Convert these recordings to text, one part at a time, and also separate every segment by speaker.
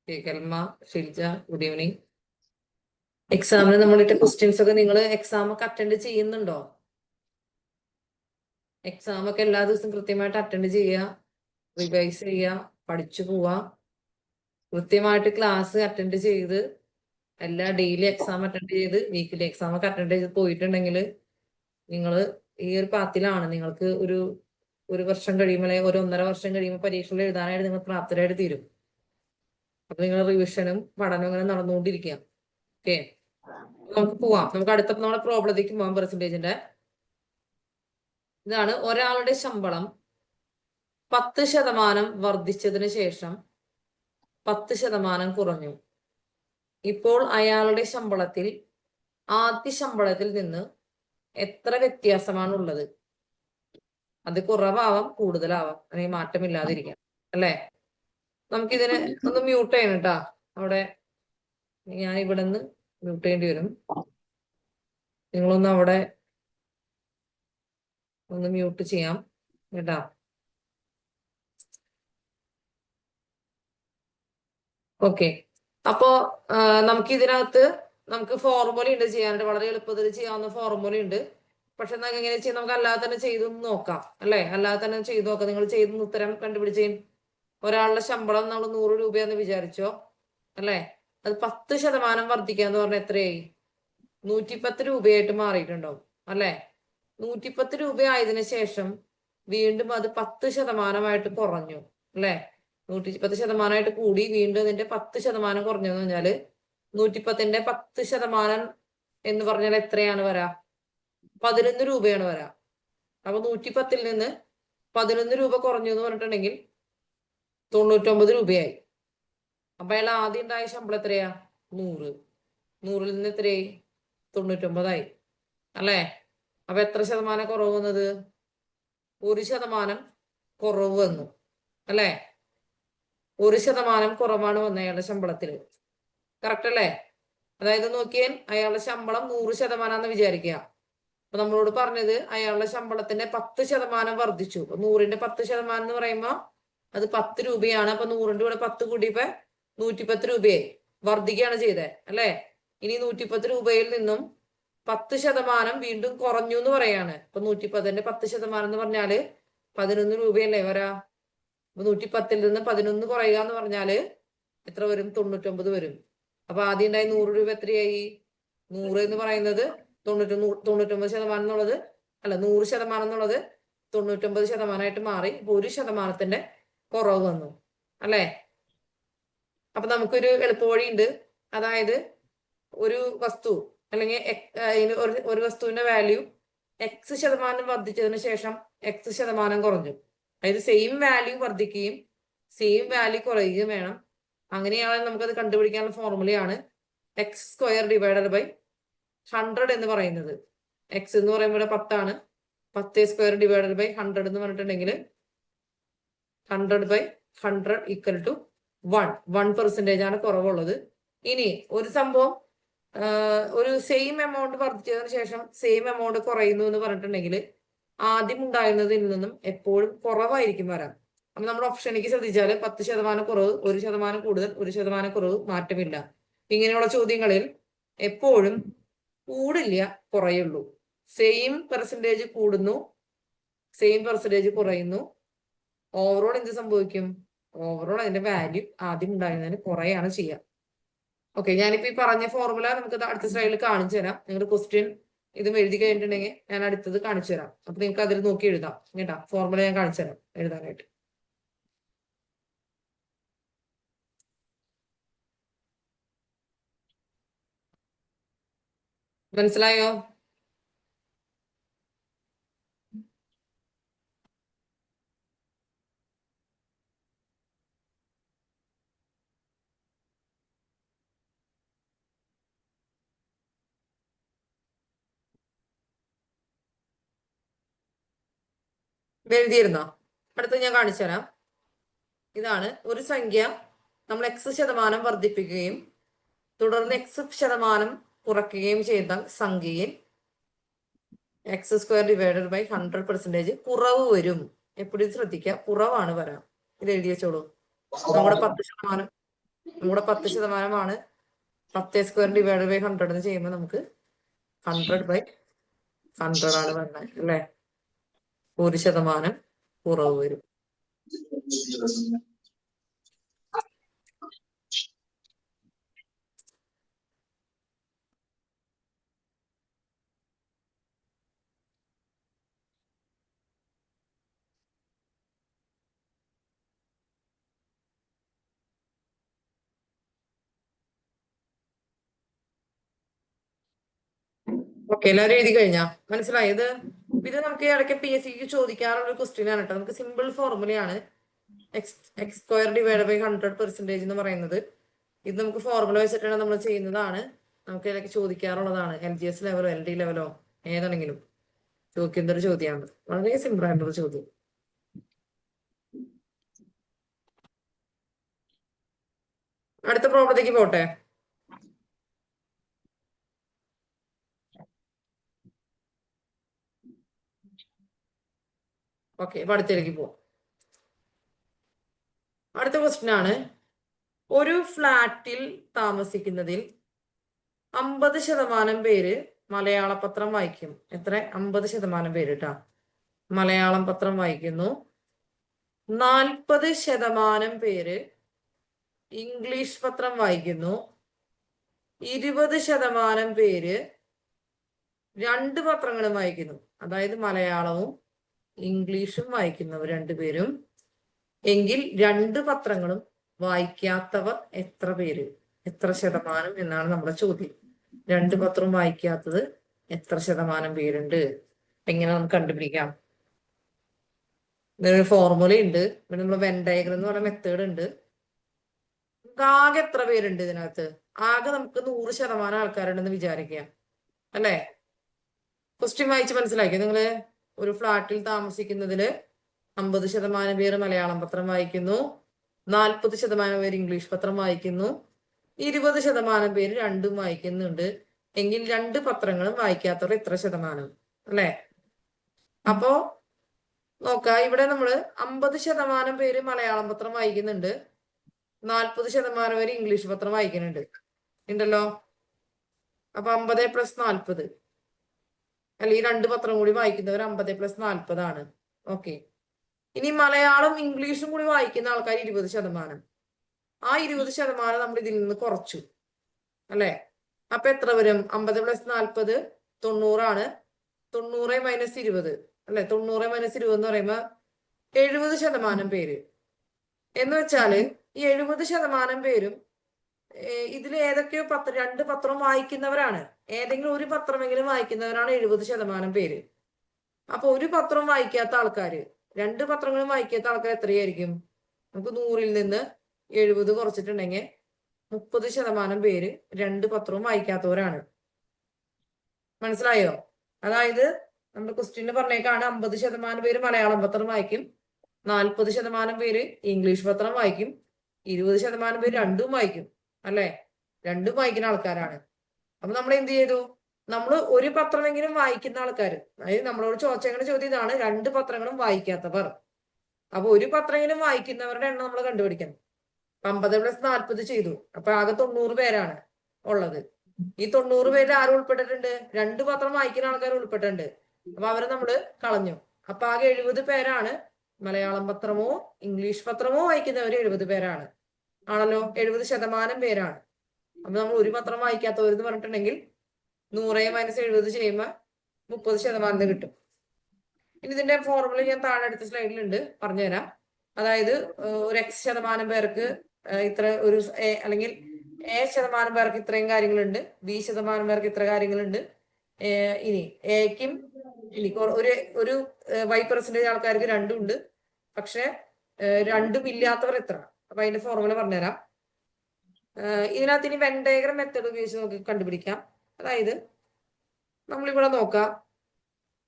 Speaker 1: കെൽമ, Shilja, good evening. എക്സാമിന് നമ്മളിട്ട് questions ഒക്കെ നിങ്ങൾ എക്സാം ഒക്കെ അറ്റൻഡ് ചെയ്യുന്നുണ്ടോ? എക്സാം ഒക്കെ എല്ലാ ദിവസവും കൃത്യമായിട്ട് അറ്റൻഡ് ചെയ്യുക, റിവൈസ് ചെയ്യുക, പഠിച്ചു പോവുക, കൃത്യമായിട്ട് ക്ലാസ് അറ്റൻഡ് ചെയ്ത് എല്ലാ ഡെയിലി എക്സാം അറ്റൻഡ് ചെയ്ത് വീക്കിലി എക്സാം ഒക്കെ അറ്റൻഡ് ചെയ്ത് പോയിട്ടുണ്ടെങ്കിൽ നിങ്ങൾ ഈ ഒരു പാത്തിലാണ്. നിങ്ങൾക്ക് ഒരു വർഷം കഴിയുമ്പോൾ അല്ലെങ്കിൽ ഒരു 1.5 വർഷം കഴിയുമ്പോൾ പരീക്ഷകൾ എഴുതാനായിട്ട് നിങ്ങൾ പ്രാപ്തരായിട്ട് തീരും. അപ്പൊ നിങ്ങൾ റിവിഷനും പഠനവും ഇങ്ങനെ നടന്നുകൊണ്ടിരിക്കുക. ഓക്കെ, നമുക്ക് പോവാം. നമുക്ക് അടുത്ത നമ്മുടെ പ്രോബ്ലത്തേക്ക് പോവാം. പെർസെന്റേജിന്റെ ഇതാണ്. ഒരാളുടെ ശമ്പളം 10% വർദ്ധിച്ചതിന് ശേഷം 10% കുറഞ്ഞു. ഇപ്പോൾ അയാളുടെ ശമ്പളത്തിൽ ആദ്യ ശമ്പളത്തിൽ നിന്ന് എത്ര വ്യത്യാസമാണ് ഉള്ളത്? അത് കുറവാവാം, കൂടുതലാവാം, അല്ലെങ്കിൽ മാറ്റമില്ലാതിരിക്കാം. അല്ലേ? നമുക്കിതിനെ ഒന്ന് മ്യൂട്ട് ചെയ്യണം കേട്ടാ. അവിടെ ഞാൻ ഇവിടെ നിന്ന് മ്യൂട്ട് ചെയ്യേണ്ടി വരും. നിങ്ങളൊന്ന് അവിടെ ഒന്ന് മ്യൂട്ട് ചെയ്യാം കേട്ടാ. ഓക്കെ, അപ്പോ നമുക്ക് ഇതിനകത്ത് നമുക്ക് ഫോർമുല ഉണ്ട് ചെയ്യാനായിട്ട്. വളരെ എളുപ്പത്തിൽ ചെയ്യാവുന്ന ഫോർമുല ഉണ്ട്. പക്ഷെ നമുക്ക് എങ്ങനെ ചെയ്യാം? നമുക്ക് അല്ലാതെ തന്നെ ചെയ്തു നോക്കാം, അല്ലെ? അല്ലാതെ തന്നെ ചെയ്തു നോക്കാം. നിങ്ങൾ ചെയ്ത് ഉത്തരം കണ്ടുപിടിച്ചേ. ഒരാളുടെ ശമ്പളം നമ്മൾ 100 രൂപയെന്ന് വിചാരിച്ചോ, അല്ലെ? അത് 10% വർദ്ധിക്കാന്ന് പറഞ്ഞാൽ എത്രയായി? 110 രൂപയായിട്ട് മാറിയിട്ടുണ്ടാവും, അല്ലെ? 110 രൂപ ആയതിനു ശേഷം വീണ്ടും അത് 10% കുറഞ്ഞു, അല്ലെ? 110% കൂടി വീണ്ടും അതിന്റെ 10% കുറഞ്ഞു എന്ന് പറഞ്ഞാല് 110ന്റെ 10% എന്ന് പറഞ്ഞാൽ എത്രയാണ് വരാ? 11 രൂപയാണ് വരാ. അപ്പൊ 110ൽ നിന്ന് 11 രൂപ കുറഞ്ഞു എന്ന് പറഞ്ഞിട്ടുണ്ടെങ്കിൽ 99 രൂപയായി. അപ്പൊ അയാൾ ആദ്യം ഉണ്ടായ ശമ്പളം എത്രയാ? 100. 100ൽ നിന്ന് എത്രയായി? 99ആയി, അല്ലേ? അപ്പൊ എത്ര ശതമാനം കുറവ് വന്നത്? 1% കുറവ് വന്നു, അല്ലേ? 1% കുറവാണ് വന്നത് അയാളുടെ ശമ്പളത്തില്. കറക്റ്റ് അല്ലേ? അതായത് നോക്കിയാൽ അയാളുടെ ശമ്പളം 100% വിചാരിക്കുക. അപ്പൊ നമ്മളോട് പറഞ്ഞത് അയാളുടെ ശമ്പളത്തിന്റെ 10% വർദ്ധിച്ചു. 100ന്റെ 10% എന്ന് പറയുമ്പോ അത് 10 രൂപയാണ്. അപ്പൊ 100ന്റെ കൂടെ 10 കൂടിയപ്പോ 110 രൂപയായി. വർദ്ധിക്കുകയാണ് ചെയ്തത്, അല്ലെ? ഇനി 110 രൂപയിൽ നിന്നും 10% വീണ്ടും കുറഞ്ഞു എന്ന് പറയാണ്. അപ്പൊ 110ന്റെ 10% എന്ന് പറഞ്ഞാല് 11 രൂപയല്ലേ വരാ? അപ്പൊ 110ൽ നിന്ന് 11 കുറയുക എന്ന് പറഞ്ഞാല് എത്ര വരും? 99 വരും. അപ്പൊ ആദ്യം ഉണ്ടായി 100 രൂപ എത്രയായി? 100 എന്ന് പറയുന്നത് 99% എന്നുള്ളത്, അല്ല, 100% എന്നുള്ളത് 99% മാറി. 1%ത്തിന്റെ കുറവ് വന്നു, അല്ലെ? അപ്പൊ നമുക്കൊരു എളുപ്പവഴി ഉണ്ട്. അതായത് ഒരു വസ്തു അല്ലെങ്കിൽ ഒരു വസ്തുവിന്റെ വാല്യൂ X% വർദ്ധിച്ചതിന് ശേഷം X% കുറഞ്ഞു. അതായത് സെയിം വാല്യൂ വർദ്ധിക്കുകയും സെയിം വാല്യൂ കുറയുകയും വേണം. അങ്ങനെയാണെങ്കിൽ നമുക്കത് കണ്ടുപിടിക്കാനുള്ള ഫോർമുലയാണ് X² ഡിവൈഡഡ് ബൈ 100 എന്ന് പറയുന്നത്. X എന്ന് പറയുമ്പോൾ 10 ആണ്. 10² ഡിവൈഡഡ് ബൈ 100 എന്ന് പറഞ്ഞിട്ടുണ്ടെങ്കിൽ 100/100 ഈക്വൽ ടു 1% ആണ് കുറവുള്ളത്. ഇനി ഒരു സംഭവം ഒരു സെയിം എമൗണ്ട് വർദ്ധിച്ചതിന് ശേഷം സെയിം എമൗണ്ട് കുറയുന്നു എന്ന് പറഞ്ഞിട്ടുണ്ടെങ്കിൽ ആദ്യം ഉണ്ടായിരുന്നതിൽ നിന്നും എപ്പോഴും കുറവായിരിക്കും വരാം. അപ്പൊ നമ്മുടെ ഓപ്ഷനിലേക്ക് ശ്രദ്ധിച്ചാൽ 10% കുറവ്, 1% കൂടുതൽ, 1% കുറവ്, മാറ്റമില്ല. ഇങ്ങനെയുള്ള ചോദ്യങ്ങളിൽ എപ്പോഴും കൂടില്ല, കുറയുള്ളൂ. സെയിം പെർസെൻറ്റേജ് കൂടുന്നു, സെയിം പെർസെൻറ്റേജ് കുറയുന്നു. ഓവറോൾ എന്ത് സംഭവിക്കും? ഓവറോൾ അതിന്റെ വാല്യൂ ആദ്യം ഉണ്ടായിരുന്നതിന് കുറയാണ് ചെയ്യുക. ഓക്കെ, ഞാനിപ്പോ ഈ പറഞ്ഞ ഫോർമുല നമുക്ക് അടുത്ത സ്ലൈഡിൽ കാണിച്ചു തരാം. നിങ്ങളുടെ ക്വസ്റ്റ്യൻ ഇതും എഴുതി കഴിഞ്ഞിട്ടുണ്ടെങ്കിൽ ഞാൻ അടുത്തത് കാണിച്ചു തരാം. അപ്പൊ നിങ്ങൾക്ക് അതിൽ നോക്കി എഴുതാം കേട്ടാ. ഫോർമുല ഞാൻ കാണിച്ചു തരാം എഴുതാനായിട്ട്. മനസ്സിലായോ? എഴുതിയിരുന്നോ? അടുത്ത് ഞാൻ കാണിച്ചു തരാം. ഇതാണ് ഒരു സംഖ്യ നമ്മൾ X% വർദ്ധിപ്പിക്കുകയും തുടർന്ന് X% കുറയ്ക്കുകയും ചെയ്ത സംഖ്യയിൽ X² ഡിവൈഡഡ് ബൈ 100% കുറവ് വരും. എപ്പോഴും ശ്രദ്ധിക്കുക, കുറവാണ് വരാം. ഇത് എഴുതി വെച്ചോളൂ. നമ്മുടെ 10%. നമ്മുടെ 10% 10² ഡിവൈഡ് ബൈ 100 എന്ന് ചെയ്യുമ്പോൾ നമുക്ക് 100/100 ആണ് വരുന്നത് അല്ലെ. 1% കുറവ് വരും. ഓക്കെ, എല്ലാവരും എഴുതി കഴിഞ്ഞാ മനസ്സിലായത്? ഇത് നമുക്ക് ഇടയ്ക്ക് PSC ചോദിക്കാറുള്ള ഒരു ക്വസ്റ്റ്യൻ ആണ് കേട്ടോ. നമുക്ക് സിമ്പിൾ ഫോർമുലയാണ് x² ഡിവൈഡ് ബൈ 100% എന്ന് പറയുന്നത്. ഇത് നമുക്ക് ഫോർമുല വെച്ചിട്ടാണ് നമ്മൾ ചെയ്യുന്നതാണ്. നമുക്ക് ഇടയ്ക്ക് ചോദിക്കാറുള്ളതാണ്. LGS ലെവലോ LD ലെവലോ ഏതാണെങ്കിലും ചോദിക്കുന്ന ഒരു ചോദ്യമാണ്. വളരെ സിമ്പിൾ ആയിട്ടുള്ള ചോദ്യം. അടുത്ത പ്രോബ്ലത്തേക്ക് പോട്ടെ. ഓക്കെ, അപ്പൊ അടുത്തേക്ക് പോവാം. അടുത്ത ക്വസ്റ്റ്യൻ ആണ്, ഒരു ഫ്ലാറ്റിൽ താമസിക്കുന്നതിൽ 50% പേര് മലയാള പത്രം വായിക്കും. എത്ര? 50% പേര് കേട്ടാ മലയാളം പത്രം വായിക്കുന്നു. 40% പേര് ഇംഗ്ലീഷ് പത്രം വായിക്കുന്നു. 20% പേര് 2 പത്രങ്ങളും വായിക്കുന്നു. അതായത് മലയാളവും ഇംഗ്ലീഷും വായിക്കുന്നവർ 2 പേരും. എങ്കിൽ 2 പത്രങ്ങളും വായിക്കാത്തവർ എത്ര പേര്, എത്ര ശതമാനം എന്നാണ് നമ്മുടെ ചോദ്യം. 2 പത്രവും വായിക്കാത്തത് എത്ര ശതമാനം പേരുണ്ട്? എങ്ങനെ നമുക്ക് കണ്ടുപിടിക്കാം? ഇതിനൊരു ഫോർമുല ഉണ്ട്. പിന്നെ നമ്മൾ വെൻ ഡയഗ്രം എന്ന് പറയുന്ന മെത്തേഡ് ഉണ്ട്. ആകെ എത്ര പേരുണ്ട് ഇതിനകത്ത്? ആകെ നമുക്ക് 100% ആൾക്കാരുണ്ടെന്ന് വിചാരിക്കാം അല്ലെ. ക്വസ്റ്റ്യൻ വായിച്ച് മനസ്സിലാക്കി നിങ്ങള്? ഒരു ഫ്ലാറ്റിൽ താമസിക്കുന്നതില് 50% പേര് മലയാളം പത്രം വായിക്കുന്നു. 40% പേര് ഇംഗ്ലീഷ് പത്രം വായിക്കുന്നു. 20% പേര് 2ഉം വായിക്കുന്നുണ്ട്. എങ്കിൽ 2 പത്രങ്ങളും വായിക്കാത്തവർ എത്ര ശതമാനം അല്ലെ? അപ്പോ നോക്കാം. ഇവിടെ നമ്മള് 50% പേര് മലയാളം പത്രം വായിക്കുന്നുണ്ട്. 40% പേര് ഇംഗ്ലീഷ് പത്രം വായിക്കുന്നുണ്ട് ഉണ്ടല്ലോ. അപ്പൊ 50 + 40 അല്ല, ഈ 2 പത്രം കൂടി വായിക്കുന്നവർ 50 + 40 ആണ്. ഓക്കെ, ഇനി മലയാളം ഇംഗ്ലീഷും കൂടി വായിക്കുന്ന ആൾക്കാർ 20%. ആ 20% നമ്മൾ ഇതിൽ നിന്ന് കുറച്ചു അല്ലെ. അപ്പൊ എത്ര വരും? 50 + 40 90 ആണ്. 90 - 20 അല്ലെ. 90 - 20 എന്ന് പറയുമ്പോ 70% പേര്. എന്ന് വെച്ചാല് ഈ 70% പേരും ഇതിൽ ഏതൊക്കെയോ 2 പത്രം വായിക്കുന്നവരാണ്. ഏതെങ്കിലും ഒരു പത്രമെങ്കിലും വായിക്കുന്നവരാണ് 70% പേര്. അപ്പൊ ഒരു പത്രം വായിക്കാത്ത ആൾക്കാര്, 2 പത്രങ്ങളും വായിക്കാത്ത ആൾക്കാർ എത്രയായിരിക്കും? നമുക്ക് 100ൽ നിന്ന് 70 കുറച്ചിട്ടുണ്ടെങ്കിൽ 30% പേര് 2 പത്രവും വായിക്കാത്തവരാണ്. മനസ്സിലായോ? അതായത് നമ്മുടെ ക്വസ്റ്റ്യന് പറഞ്ഞേക്കാണ് 50% പേര് മലയാളം പത്രം വായിക്കും, 40% പേര് ഇംഗ്ലീഷ് പത്രം വായിക്കും, 20% പേര് 2ഉം വായിക്കും അല്ലെ. 2ഉം വായിക്കുന്ന ആൾക്കാരാണ്. അപ്പൊ നമ്മൾ എന്ത് ചെയ്തു? നമ്മൾ ഒരു പത്രമെങ്കിലും വായിക്കുന്ന ആൾക്കാർ, അതായത് നമ്മളോട് ചോദിച്ചങ്ങനെ ചോദ്യം ഇതാണ്, 2 പത്രങ്ങളും വായിക്കാത്തവർ. അപ്പൊ ഒരു പത്രമെങ്കിലും വായിക്കുന്നവരുടെ എണ്ണം നമ്മൾ കണ്ടുപിടിക്കണം. 50 + 40 ചെയ്തു. അപ്പൊ ആകെ 90 പേരാണ് ഉള്ളത്. ഈ 90 പേരിൽ ആരും ഉൾപ്പെട്ടിട്ടുണ്ട്? 2 പത്രം വായിക്കുന്ന ആൾക്കാർ ഉൾപ്പെട്ടിട്ടുണ്ട്. അപ്പൊ അവരെ നമ്മള് കളഞ്ഞു. അപ്പൊ ആകെ 70 പേരാണ് മലയാളം പത്രമോ ഇംഗ്ലീഷ് പത്രമോ വായിക്കുന്നവര്. 70 പേരാണ് ആണല്ലോ. 70% പേരാണ്. അപ്പൊ നമ്മൾ ഒരു പത്രം വായിക്കാത്തവരെന്ന് പറഞ്ഞിട്ടുണ്ടെങ്കിൽ 100 - 70 ചെയ്യുമ്പോ 30% കിട്ടും. ഇനി ഇതിന്റെ ഫോർമുല ഞാൻ താഴെ അടുത്ത സ്ലൈഡിലുണ്ട്, പറഞ്ഞുതരാം. അതായത് ഒരു X% പേർക്ക് ഇത്ര ഒരു അല്ലെങ്കിൽ A% പേർക്ക് ഇത്രയും കാര്യങ്ങളുണ്ട്, B% പേർക്ക് ഇത്ര കാര്യങ്ങളുണ്ട്. ഇനി എക്കും ഇനി ഒരു Y% ആൾക്കാർക്ക് 2ഉം ഉണ്ട്. പക്ഷെ 2ഉം ഇല്ലാത്തവർ എത്ര? അപ്പൊ അതിന്റെ ഫോർമുല പറഞ്ഞുതരാം. ഇതിനകത്ത് ഇനി വെൻ ഡയഗ്രം മെത്തേഡ് ഉപയോഗിച്ച് നമുക്ക് കണ്ടുപിടിക്കാം. അതായത് നമ്മളിവിടെ നോക്കാം.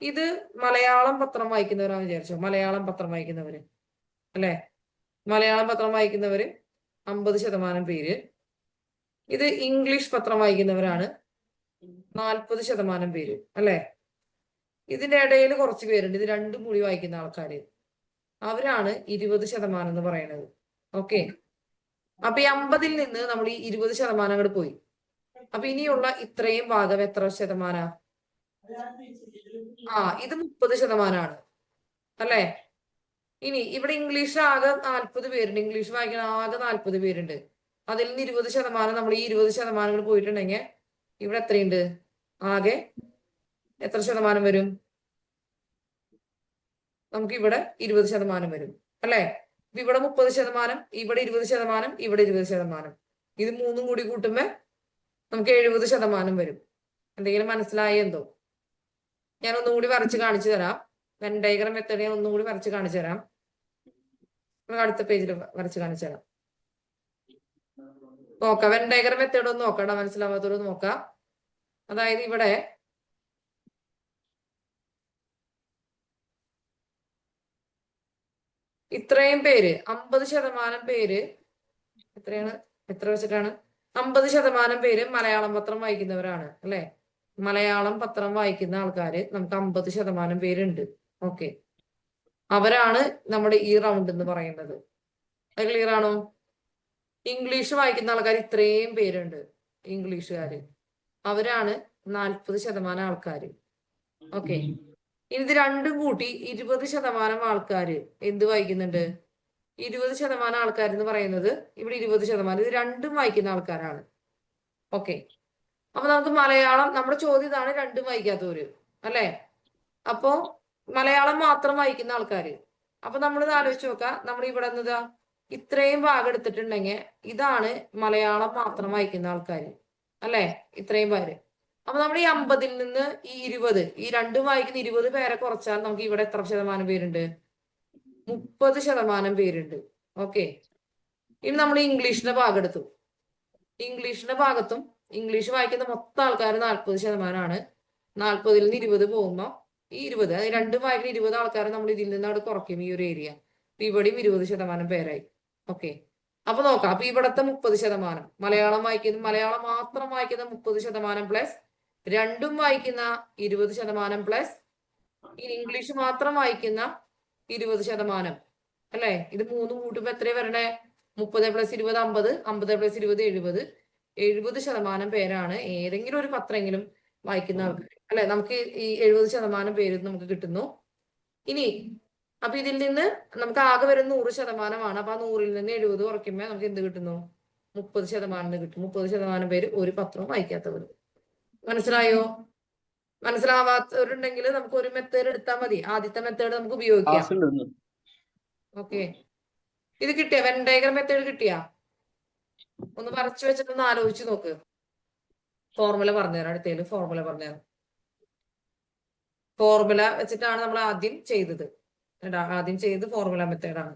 Speaker 1: ഇത് മലയാളം പത്രം വായിക്കുന്നവരാണെന്ന് വിചാരിച്ചോ. മലയാളം പത്രം വായിക്കുന്നവര് അല്ലെ. മലയാളം പത്രം വായിക്കുന്നവര് 50% പേര്. ഇത് ഇംഗ്ലീഷ് പത്രം വായിക്കുന്നവരാണ് 40% പേര് അല്ലെ. ഇതിന്റെ ഇടയിൽ കുറച്ച് പേരുണ്ട്, ഇത് 2ഉം കൂടി വായിക്കുന്ന ആൾക്കാര്. അവരാണ് 20% എന്ന് പറയുന്നത്. ഓക്കെ, അപ്പൊ ഈ 50-ൽ നിന്ന് നമ്മൾ ഈ 20% അങ്ങോട്ട് പോയി. അപ്പൊ ഇനിയുള്ള ഇത്രയും ഭാഗം എത്ര ശതമാനാ? ഇത് 30%, അല്ലേ? ഇനി ഇവിടെ ഇംഗ്ലീഷ് ആകെ 40 പേരുണ്ട്, ഇംഗ്ലീഷ് വായിക്കുന്ന ആകെ 40 പേരുണ്ട്. അതിൽ നിന്ന് 20% നമ്മൾ ഈ 20% പോയിട്ടുണ്ടെങ്കിൽ ഇവിടെ എത്രയുണ്ട്? ആകെ എത്ര ശതമാനം വരും? നമുക്ക് ഇവിടെ 20% വരും, അല്ലെ? ഇവിടെ 30%, ഇവിടെ 20%, ഇവിടെ 20%. ഇത് മൂന്നും കൂടി കൂട്ടുമ്പോ നമുക്ക് 70% വരും. എന്തെങ്കിലും മനസ്സിലായോ എന്തോ? ഞാൻ ഒന്നും കൂടി വരച്ച് കാണിച്ചു തരാം. വെൻ ഡയഗ്രം മെത്തേഡ് ഞാൻ ഒന്നും കൂടി വരച്ച് കാണിച്ചു തരാം. അടുത്ത പേജിൽ വരച്ച് കാണിച്ചു തരാം. നോക്കാം, വെൻ ഡയഗ്രം മെത്തേഡ് ഒന്ന് നോക്കണ്ട, മനസ്സിലാവാത്തവര് നോക്കാം. അതായത് ഇവിടെ ഇത്രയും പേര്, 50% പേര്, എത്രയാണ്, എത്ര വെച്ചിട്ടാണ്? 50% പേര് മലയാളം പത്രം വായിക്കുന്നവരാണ്, അല്ലെ? മലയാളം പത്രം വായിക്കുന്ന ആൾക്കാര് നമുക്ക് 50% പേരുണ്ട്. ഓക്കെ, അവരാണ് നമ്മുടെ ഈ റൗണ്ട് എന്ന് പറയുന്നത്. അത് ക്ലിയർ ആണോ? ഇംഗ്ലീഷ് വായിക്കുന്ന ആൾക്കാർ ഇത്രയും പേരുണ്ട്, ഇംഗ്ലീഷുകാര്, അവരാണ് 40% ആൾക്കാര്. ഓക്കെ, ഇത് രണ്ടും കൂട്ടി 20% ആൾക്കാര് എന്ത് വായിക്കുന്നുണ്ട്? 20% ആൾക്കാർ എന്ന് പറയുന്നത് ഇവിടെ 20%, ഇത് രണ്ടും വായിക്കുന്ന ആൾക്കാരാണ്. ഓക്കെ, അപ്പൊ നമുക്ക് മലയാളം, നമ്മുടെ ചോദ്യം ഇതാണ്, രണ്ടും വായിക്കാത്തവര്, അല്ലെ? അപ്പോ മലയാളം മാത്രം വായിക്കുന്ന ആൾക്കാര്. അപ്പൊ നമ്മളിത് ആലോചിച്ച് നോക്കാം, നമ്മൾ ഇവിടെ നിന്നതാ ഇത്രയും ഭാഗം എടുത്തിട്ടുണ്ടെങ്കിൽ ഇതാണ് മലയാളം മാത്രം വായിക്കുന്ന ആൾക്കാര്, അല്ലെ? ഇത്രയും പേര്. അപ്പൊ നമ്മൾ ഈ 50-ൽ നിന്ന് ഈ 20, ഈ രണ്ടും വായിക്കുന്ന 20 പേരെ കുറച്ചാൽ നമുക്ക് ഇവിടെ എത്ര ശതമാനം പേരുണ്ട്? 30% പേരുണ്ട്. ഓക്കെ, ഇനി നമ്മൾ ഇംഗ്ലീഷിന്റെ ഭാഗം എടുത്തു. ഇംഗ്ലീഷിന്റെ ഭാഗത്തും ഇംഗ്ലീഷ് വായിക്കുന്ന മൊത്തം ആൾക്കാർ 40%. 40-ൽ നിന്ന് 20 പോകുമ്പോ ഈ 20, രണ്ടും വായിക്കുന്ന 20 ആൾക്കാരെ നമ്മൾ ഇതിൽ നിന്ന് അവിടെ കുറയ്ക്കും, ഈ ഒരു ഏരിയ. ഇവിടെയും 20% പേരായി. ഓക്കെ, അപ്പൊ നോക്കാം. അപ്പൊ ഇവിടത്തെ 30%, മലയാളം മാത്രം വായിക്കുന്ന 30% പ്ലസ് രണ്ടും വായിക്കുന്ന 20% പ്ലസ് ഇംഗ്ലീഷ് മാത്രം വായിക്കുന്ന 20%, അല്ലെ? ഇത് മൂന്നും കൂട്ടുമ്പോ എത്ര വരണേ? 30 + 20 50, 50 + 20 70. 70% പേരാണ് ഏതെങ്കിലും ഒരു പത്രമെങ്കിലും വായിക്കുന്ന ആൾക്കാർ, അല്ലെ? നമുക്ക് ഈ 70% പേര് നമുക്ക് കിട്ടുന്നു. ഇനി അപ്പൊ ഇതിൽ നിന്ന് നമുക്ക് ആകെ വരുന്ന 100%. അപ്പൊ ആ 100-ൽ നിന്ന് 70 കുറയ്ക്കുമ്പോ നമുക്ക് എന്ത് കിട്ടുന്നു? 30% കിട്ടും. 30% പേര് ഒരു പത്രവും വായിക്കാത്തവർ. മനസ്സിലായോ? മനസ്സിലാവാത്തവരുണ്ടെങ്കിൽ നമുക്ക് ഒരു മെത്തേഡ് എടുത്താൽ മതി. ആദ്യത്തെ മെത്തേഡ് നമുക്ക് ഉപയോഗിക്കാം. ഓക്കെ, ഇത് കിട്ടിയ വെൻ ഡയഗ്രം മെത്തേഡ് കിട്ടിയാ? ഒന്ന് വരച്ചു വെച്ചിട്ടൊന്ന് ആലോചിച്ച് നോക്ക്. ഫോർമുല പറഞ്ഞുതരാം, അടുത്തേല് ഫോർമുല പറഞ്ഞുതരാം. ഫോർമുല വെച്ചിട്ടാണ് നമ്മൾ ആദ്യം ചെയ്തത്. ആദ്യം ചെയ്തത് ഫോർമുല മെത്തേഡാണ്.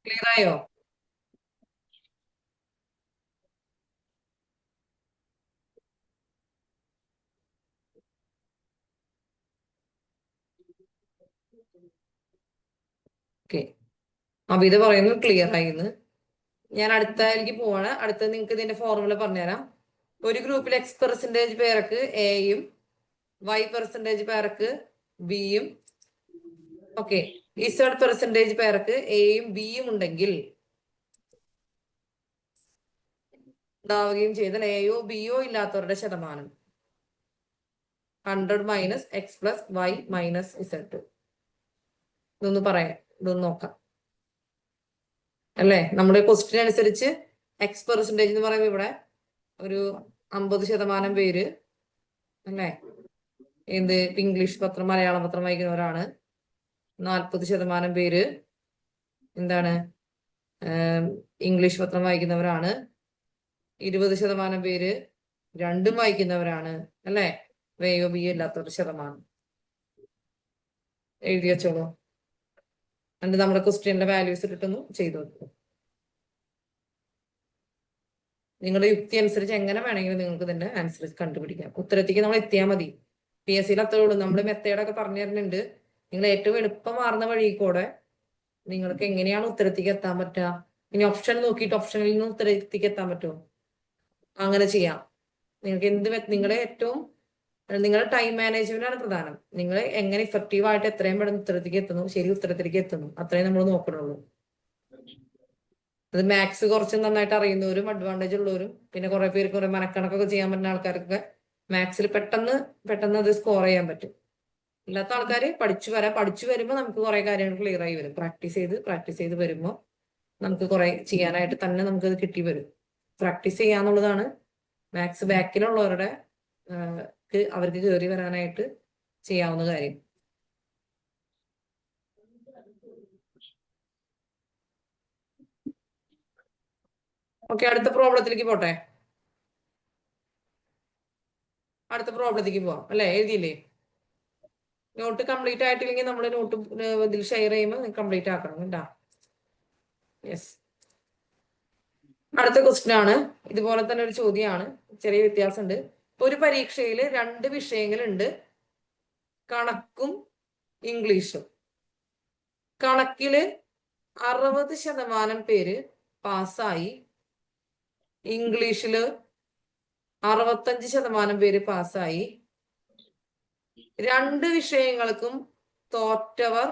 Speaker 1: ക്ലിയർ ആയോ? ഓക്കെ, അപ്പൊ ഇത് പറയുന്നു ക്ലിയർ ആയിന്ന്. ഞാൻ അടുത്തേക്ക് പോവാണ്. അടുത്ത നിങ്ങൾക്ക് ഇതിന്റെ ഫോർമുല പറഞ്ഞുതരാം. ഒരു ഗ്രൂപ്പിൽ X% പേർക്ക് എയും Y% പേർക്ക് ബിയും, ഓക്കെ, Z% പേർക്ക് എയും ബിയും ഉണ്ടെങ്കിൽ ഉണ്ടാവുകയും ചെയ്താൽ എയോ ബിയോ ഇല്ലാത്തവരുടെ ശതമാനം 100 - X + Y - Z. ഇതൊന്ന് പറയാം, ഇതൊന്ന് നോക്കാം, അല്ലെ? നമ്മുടെ ക്വസ്റ്റ്യൻ അനുസരിച്ച് X% എന്ന് പറയുമ്പോൾ ഇവിടെ ഒരു 50% പേര്, അല്ലെ, ഇംഗ്ലീഷ് പത്രം മലയാളം പത്രം വായിക്കുന്നവരാണ്. 40% പേര് എന്താണ്, ഇംഗ്ലീഷ് പത്രം വായിക്കുന്നവരാണ്. 20% പേര് രണ്ടും വായിക്കുന്നവരാണ്, അല്ലെ? വേയോ ബിയോ ഇല്ലാത്തവരുടെ ശതമാനം എഴുതി വെച്ചോളൂ. എന്നിട്ട് നമ്മുടെ ക്വസ്റ്റ്യന്റെ വാല്യൂസ് കിട്ടുന്നു, ചെയ്തു വെക്കും. നിങ്ങളുടെ യുക്തി അനുസരിച്ച് എങ്ങനെ വേണമെങ്കിലും നിങ്ങൾക്ക് ഇതിന്റെ ആൻസർ കണ്ടുപിടിക്കാം. ഉത്തരത്തേക്ക് നമ്മൾ എത്തിയാൽ മതി. PSC-യിൽ അത്രേ ഉള്ളൂ. നമ്മുടെ മെത്തേഡൊക്കെ പറഞ്ഞു തരുന്നുണ്ട്. നിങ്ങൾ ഏറ്റവും എളുപ്പമാർന്ന വഴി കൂടെ നിങ്ങൾക്ക് എങ്ങനെയാണ് ഉത്തരത്തേക്ക് എത്താൻ പറ്റുക. ഇനി ഓപ്ഷൻ നോക്കിയിട്ട് ഓപ്ഷനിൽ നിന്ന് ഉത്തരത്തേക്ക് എത്താൻ പറ്റുമോ? അങ്ങനെ ചെയ്യാം. നിങ്ങൾക്ക് നിങ്ങളുടെ ടൈം മാനേജ്മെന്റ് ആണ് പ്രധാനം. നിങ്ങൾ എങ്ങനെ ഇഫക്റ്റീവായിട്ട് എത്രയും പെട്ടെന്ന് ഉത്തരത്തേക്ക് എത്തുന്നു, ശരി ഉത്തരത്തിലേക്ക് എത്തുന്നു, അത്രയും നമ്മൾ നോക്കണുള്ളൂ. അത് മാത്സ് കുറച്ച് നന്നായിട്ട് അറിയുന്നവരും അഡ്വാൻറ്റേജ് ഉള്ളവരും പിന്നെ കുറെ പേർക്ക് കുറെ മനക്കണക്കൊക്കെ ചെയ്യാൻ പറ്റുന്ന ആൾക്കാർക്കൊക്കെ മാത്സിൽ പെട്ടെന്ന് അത് സ്കോർ ചെയ്യാൻ പറ്റും. അല്ലാത്ത ആൾക്കാർ പഠിച്ചു വരുമ്പോൾ നമുക്ക് കുറെ കാര്യങ്ങൾ ക്ലിയർ ആയി വരും. പ്രാക്ടീസ് ചെയ്ത് വരുമ്പോൾ നമുക്ക് കുറെ ചെയ്യാനായിട്ട് തന്നെ നമുക്കത് കിട്ടി വരും. പ്രാക്ടീസ് ചെയ്യാന്നുള്ളതാണ് മാത്സ് ബാക്കിലുള്ളവരുടെ അവർക്ക് കയറി വരാനായിട്ട് ചെയ്യാവുന്ന കാര്യം. ഓക്കെ, അടുത്ത പ്രോബ്ലത്തിലേക്ക് പോട്ടെ. അടുത്ത പ്രോബ്ലത്തിലേക്ക് പോവാം അല്ലെ? എഴുതിയില്ലേ? നോട്ട് കംപ്ലീറ്റ് ആയിട്ടില്ലെങ്കിൽ നമ്മൾ നോട്ട് ഇതിൽ ഷെയർ ചെയ്യുമ്പോൾ കംപ്ലീറ്റ് ആക്കണം കേട്ടാ. യെസ്, അടുത്ത ക്വസ്റ്റ്യൻ ആണ്. ഇതുപോലെ തന്നെ ഒരു ചോദ്യമാണ്, ചെറിയ വ്യത്യാസമുണ്ട്. ഒരു പരീക്ഷയിൽ 2 വിഷയങ്ങളുണ്ട്, കണക്കും ഇംഗ്ലീഷും. കണക്കില് 60% പേര് പാസ്സായി, ഇംഗ്ലീഷില് 65% പേര് പാസ്സായി. 2 വിഷയങ്ങൾക്കും തോറ്റവർ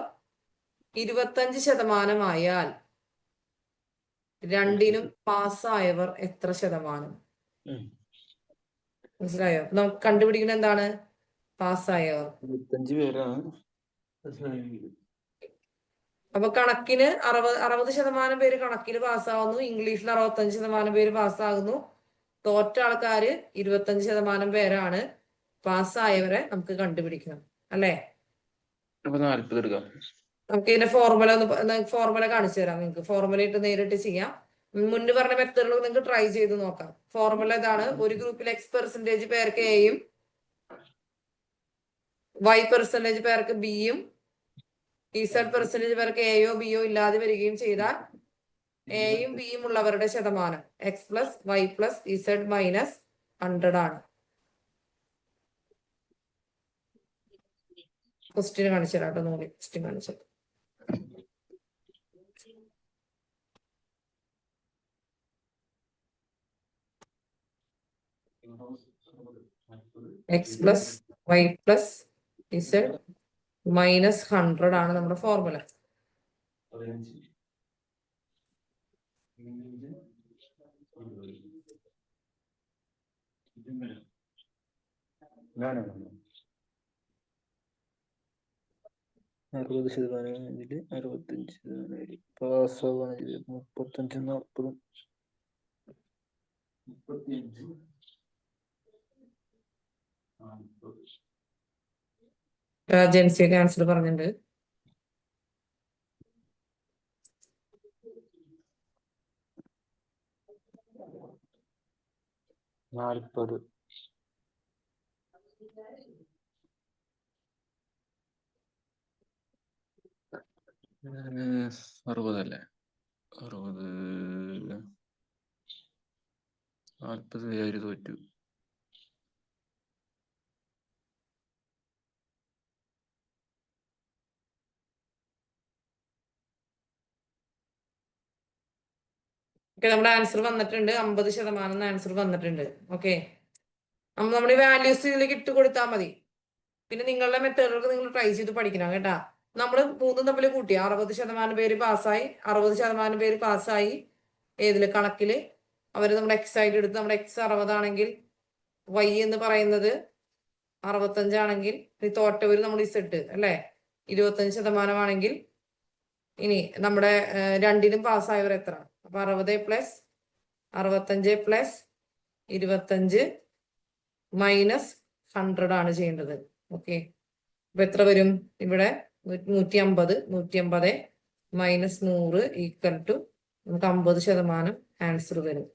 Speaker 1: 25% ആയാൽ രണ്ടിനും പാസ്സായവർ എത്ര ശതമാനം? മനസ്സിലായോ? നമുക്ക് കണ്ടുപിടിക്കുന്നത് എന്താണ്? പാസ്സായവർ. അപ്പൊ കണക്കിന് 60% പേര് കണക്കിന് പാസ്സാവുന്നു, ഇംഗ്ലീഷിൽ 65% പേര് പാസ്സാകുന്നു. തോറ്റ ആൾക്കാര് 25% പേരാണ്. പാസ്സായവരെ നമുക്ക് കണ്ടുപിടിക്കണം അല്ലെ? നമുക്ക് ഇതിന്റെ ഫോർമുല കാണിച്ചു തരാം. നിങ്ങൾക്ക് ഫോർമുല ഇട്ട് നേരിട്ട് ചെയ്യാം. മുന്നേ പറഞ്ഞ മെത്തേഡിൽ നിങ്ങൾക്ക് ട്രൈ ചെയ്ത് നോക്കാം. ഫോർമുല ഇതാണ്: ഒരു ഗ്രൂപ്പിൽ X% പേർക്ക് എയും Y% പേർക്ക് ബിയും Z% പേർക്ക് എയോ ബിയോ ഇല്ലാതെ വരികയും ചെയ്താൽ എയും ബിയും ഉള്ളവരുടെ ശതമാനം X+Y+Z -100 ആണ്. ക്വസ്റ്റ്യൻ കാണിച്ചു തരാം കേട്ടോ. നോക്കി ക്വസ്റ്റ്യൻ കാണിച്ചത് X+Y+Z -100 ആണ് നമ്മുടെ ഫോർമുല.
Speaker 2: അറുപത് ശതമാനം ഇതില് 65% പാസ്സാവാണ്. 35-40
Speaker 1: ജെൻസിയൊക്കെ ആൻസർ പറഞ്ഞിട്ടുണ്ട്.
Speaker 2: അറുപതല്ലേ? 60 40 തോറ്റു.
Speaker 1: നമ്മുടെ ആൻസർ വന്നിട്ടുണ്ട്. 50% ആൻസർ വന്നിട്ടുണ്ട്. ഓക്കെ, നമ്മുടെ വാല്യൂസ് ഇതിലേക്ക് ഇട്ട് കൊടുത്താൽ മതി. പിന്നെ നിങ്ങളുടെ മെത്തേഡുകൾക്ക് നിങ്ങൾ ട്രൈ ചെയ്ത് പഠിക്കണം കേട്ടാ. നമ്മൾ 3 തമ്മിൽ കൂട്ടി 60% പേര് പാസ്സായി, 60% പേര് പാസ്സായി. ഏതില്? കണക്കില്. അവര് നമ്മുടെ X ആയിട്ട് എടുത്ത്, നമ്മുടെ X 60 ആണെങ്കിൽ Y എന്ന് പറയുന്നത് 65 ആണെങ്കിൽ, തോറ്റവര് നമ്മൾ Z അല്ലെ 25% ആണെങ്കിൽ, ഇനി നമ്മുടെ രണ്ടിനും പാസ്സായവർ എത്ര? അപ്പൊ 60 + 65 + 25 -100 ആണ് ചെയ്യേണ്ടത്. ഓക്കെ, അപ്പൊ എത്ര വരും? ഇവിടെ 150 -100 -100 നമുക്ക് 50% ആൻസർ വരും.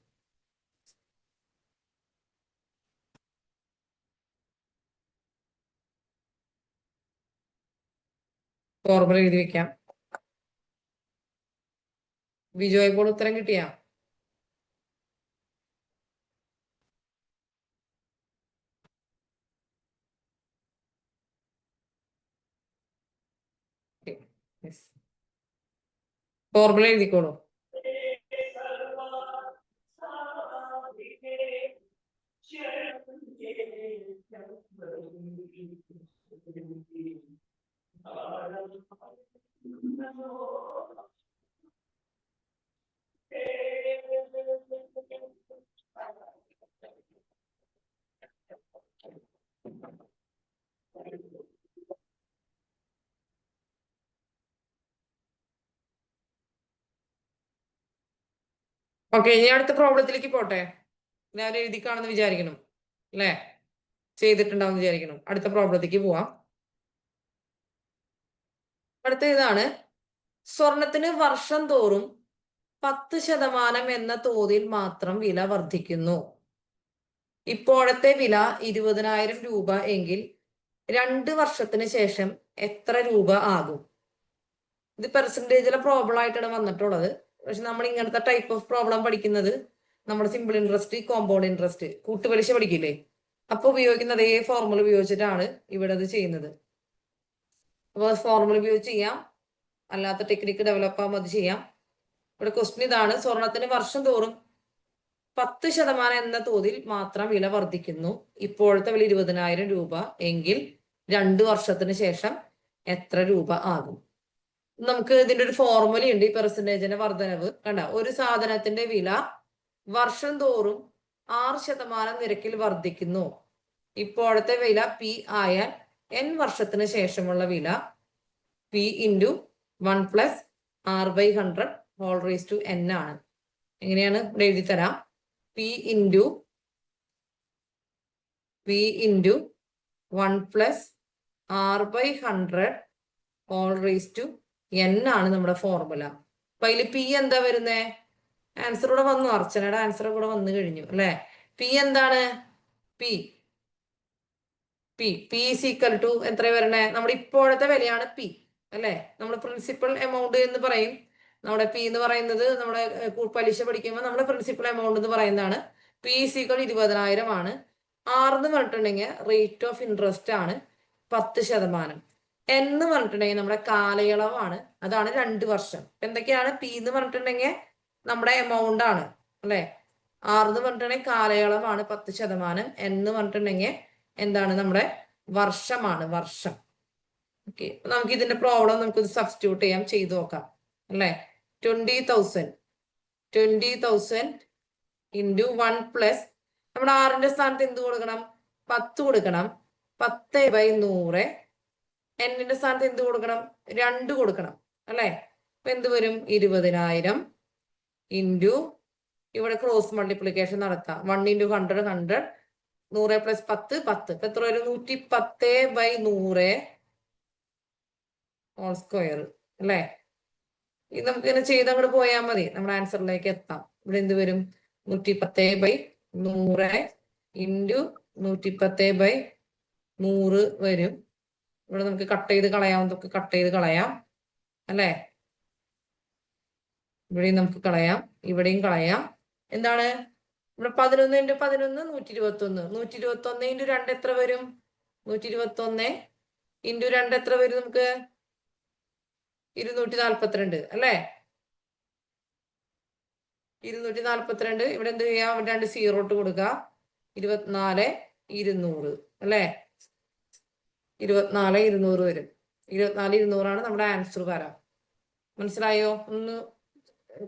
Speaker 1: ഫോർമുല എഴുതി വെക്കാം. വിജയ് ഇപ്പോൾ ഉത്തരം കിട്ടിയാ? ഫോർമുല എഴുതിക്കോളൂ. ഓക്കെ, ഇനി അടുത്ത പ്രോബ്ലത്തിലേക്ക് പോട്ടെ. ഞാൻ എഴുതി കാണുന്ന വിചാരിക്കണം അല്ലേ, ചെയ്തിട്ടുണ്ടാവും വിചാരിക്കണം. അടുത്ത പ്രോബ്ലത്തിലേക്ക് പോവാം. അടുത്ത ഇതാണ്, സ്വർണത്തിന് വർഷം തോറും 10% എന്ന തോതിൽ മാത്രം വില വർദ്ധിക്കുന്നു. ഇപ്പോഴത്തെ വില 20,000 രൂപ എങ്കിൽ 2 വർഷത്തിന് ശേഷം എത്ര രൂപ ആകും? ഇത് പെർസെൻറ്റേജിലെ പ്രോബ്ലം ആയിട്ടാണ് വന്നിട്ടുള്ളത്. പക്ഷെ നമ്മൾ ഇങ്ങനത്തെ ടൈപ്പ് ഓഫ് പ്രോബ്ലം പഠിക്കുന്നത് നമ്മുടെ സിമ്പിൾ ഇൻട്രസ്റ്റ്, കോമ്പൗണ്ട് ഇൻട്രസ്റ്റ്, കൂട്ടുപലിശ പഠിക്കില്ലേ, അപ്പൊ ഉപയോഗിക്കുന്ന അതേ ഫോർമുല ഉപയോഗിച്ചിട്ടാണ് ഇവിടെ ഇത് ചെയ്യുന്നത്. അപ്പോൾ ഫോർമുല ഉപയോഗിച്ച് ചെയ്യാം, അല്ലാത്ത ടെക്നിക്ക് ഡെവലപ്പ് ആകുമ്പോൾ അത് ചെയ്യാം. ഇവിടെ ക്വസ്റ്റ്യൻ ഇതാണ്, സ്വർണത്തിന് വർഷം തോറും 10% എന്ന തോതിൽ മാത്രം വില വർദ്ധിക്കുന്നു. ഇപ്പോഴത്തെ വില 20,000 രൂപ എങ്കിൽ 2 വർഷത്തിന് ശേഷം എത്ര രൂപ ആകും? നമുക്ക് ഇതിന്റെ ഒരു ഫോർമുല ഉണ്ട്, ഈ പെർസെന്റേജിന്റെ വർധനവ്. കണ്ട, ഒരു സാധനത്തിന്റെ വില വർഷം തോറും 6% നിരക്കിൽ വർദ്ധിക്കുന്നു. ഇപ്പോഴത്തെ വില പി ആയാൽ n വർഷത്തിന് ശേഷമുള്ള വില P into 1 + r/100 whole raise to n ആണ്. എങ്ങനെയാണ് ഇവിടെ എഴുതി തരാം. P into 1 + r/100 whole raise to n ആണ് നമ്മുടെ ഫോർമുല. അപ്പൊ അതിൽ പി എന്താ വരുന്നേ? ആൻസർ ഇവിടെ വന്നു, അർച്ചനയുടെ ആൻസർ ഇവിടെ വന്നു കഴിഞ്ഞു അല്ലെ. പി എന്താണ്? പി ഈസ് ഈക്വൽ ടു എത്ര വരണേ? നമ്മുടെ ഇപ്പോഴത്തെ വിലയാണ് പി അല്ലെ. നമ്മൾ പ്രിൻസിപ്പൽ എമൗണ്ട് എന്ന് പറയും. നമ്മുടെ പി എന്ന് പറയുന്നത് നമ്മുടെ പലിശ പഠിക്കുമ്പോൾ നമ്മുടെ പ്രിൻസിപ്പൽ എമൗണ്ട് എന്ന് പറയുന്നതാണ്. പി ഈസ് ഈക്വൽ 20,000 ആണ്. എന്ന് പറഞ്ഞിട്ടുണ്ടെങ്കിൽ റേറ്റ് ഓഫ് ഇൻട്രസ്റ്റ് ആണ് 10%. എന്ന് പറഞ്ഞിട്ടുണ്ടെങ്കിൽ നമ്മുടെ കാലയളവാണ്, അതാണ് 2 വർഷം. എന്തൊക്കെയാണ്? പി എന്ന് പറഞ്ഞിട്ടുണ്ടെങ്കിൽ നമ്മുടെ എമൗണ്ട് ആണ് അല്ലെ. എന്ന് പറഞ്ഞിട്ടുണ്ടെങ്കിൽ കാലയളവാണ് 10%. എന്ന് പറഞ്ഞിട്ടുണ്ടെങ്കിൽ എന്താണ്? നമ്മുടെ വർഷമാണ്, വർഷം. ഓക്കെ, നമുക്ക് ഇതിന്റെ പ്രോബ്ലം നമുക്ക് സബ്സ്റ്റിറ്റ്യൂട്ട് ചെയ്യാം, ചെയ്തു നോക്കാം അല്ലെ. 20,000 ഇൻറ്റു 1 + നമ്മുടെ ആറിന്റെ സ്ഥാനത്ത് എന്ത് കൊടുക്കണം? 10 കൊടുക്കണം. 10/100. എന്നിന്റെ സ്ഥാനത്ത് എന്ത് കൊടുക്കണം? 2 കൊടുക്കണം അല്ലെ. അപ്പൊ എന്ത് വരും? 20,000 ഇൻറ്റു, ഇവിടെ ക്രോസ് മൾട്ടിപ്ലിക്കേഷൻ നടത്താം. 1 × 100 100, 100 + 10 10. ഇപ്പൊ എത്ര വരും? 110/100 ഹോൾ സ്ക്വയർ അല്ലെ. ഇത് നമുക്ക് ഇങ്ങനെ ചെയ്ത് അങ്ങോട്ട് പോയാൽ മതി, നമ്മുടെ ആൻസറിലേക്ക് എത്താം. ഇവിടെ എന്ത് വരും? 110/100 ഇൻറ്റു 110/100 വരും. ഇവിടെ നമുക്ക് കട്ട് ചെയ്ത് കളയാവുന്നതൊക്കെ കട്ട് ചെയ്ത് കളയാം അല്ലെ. ഇവിടെയും നമുക്ക് കളയാം, ഇവിടെയും കളയാം. എന്താണ് ഇവിടെ? 11 × 11 121. 121 × 2 എത്ര വരും? 121 × 2 എത്ര വരും? നമുക്ക് 242 അല്ലെ. 242. ഇവിടെ എന്ത് ചെയ്യാം? 2 0 ഇട്ട് കൊടുക്കുക. 24,200 അല്ലെ. 24,200 വരും. 24,200 ആണ് നമ്മുടെ ആൻസർ വരാം. മനസ്സിലായോ? ഒന്ന്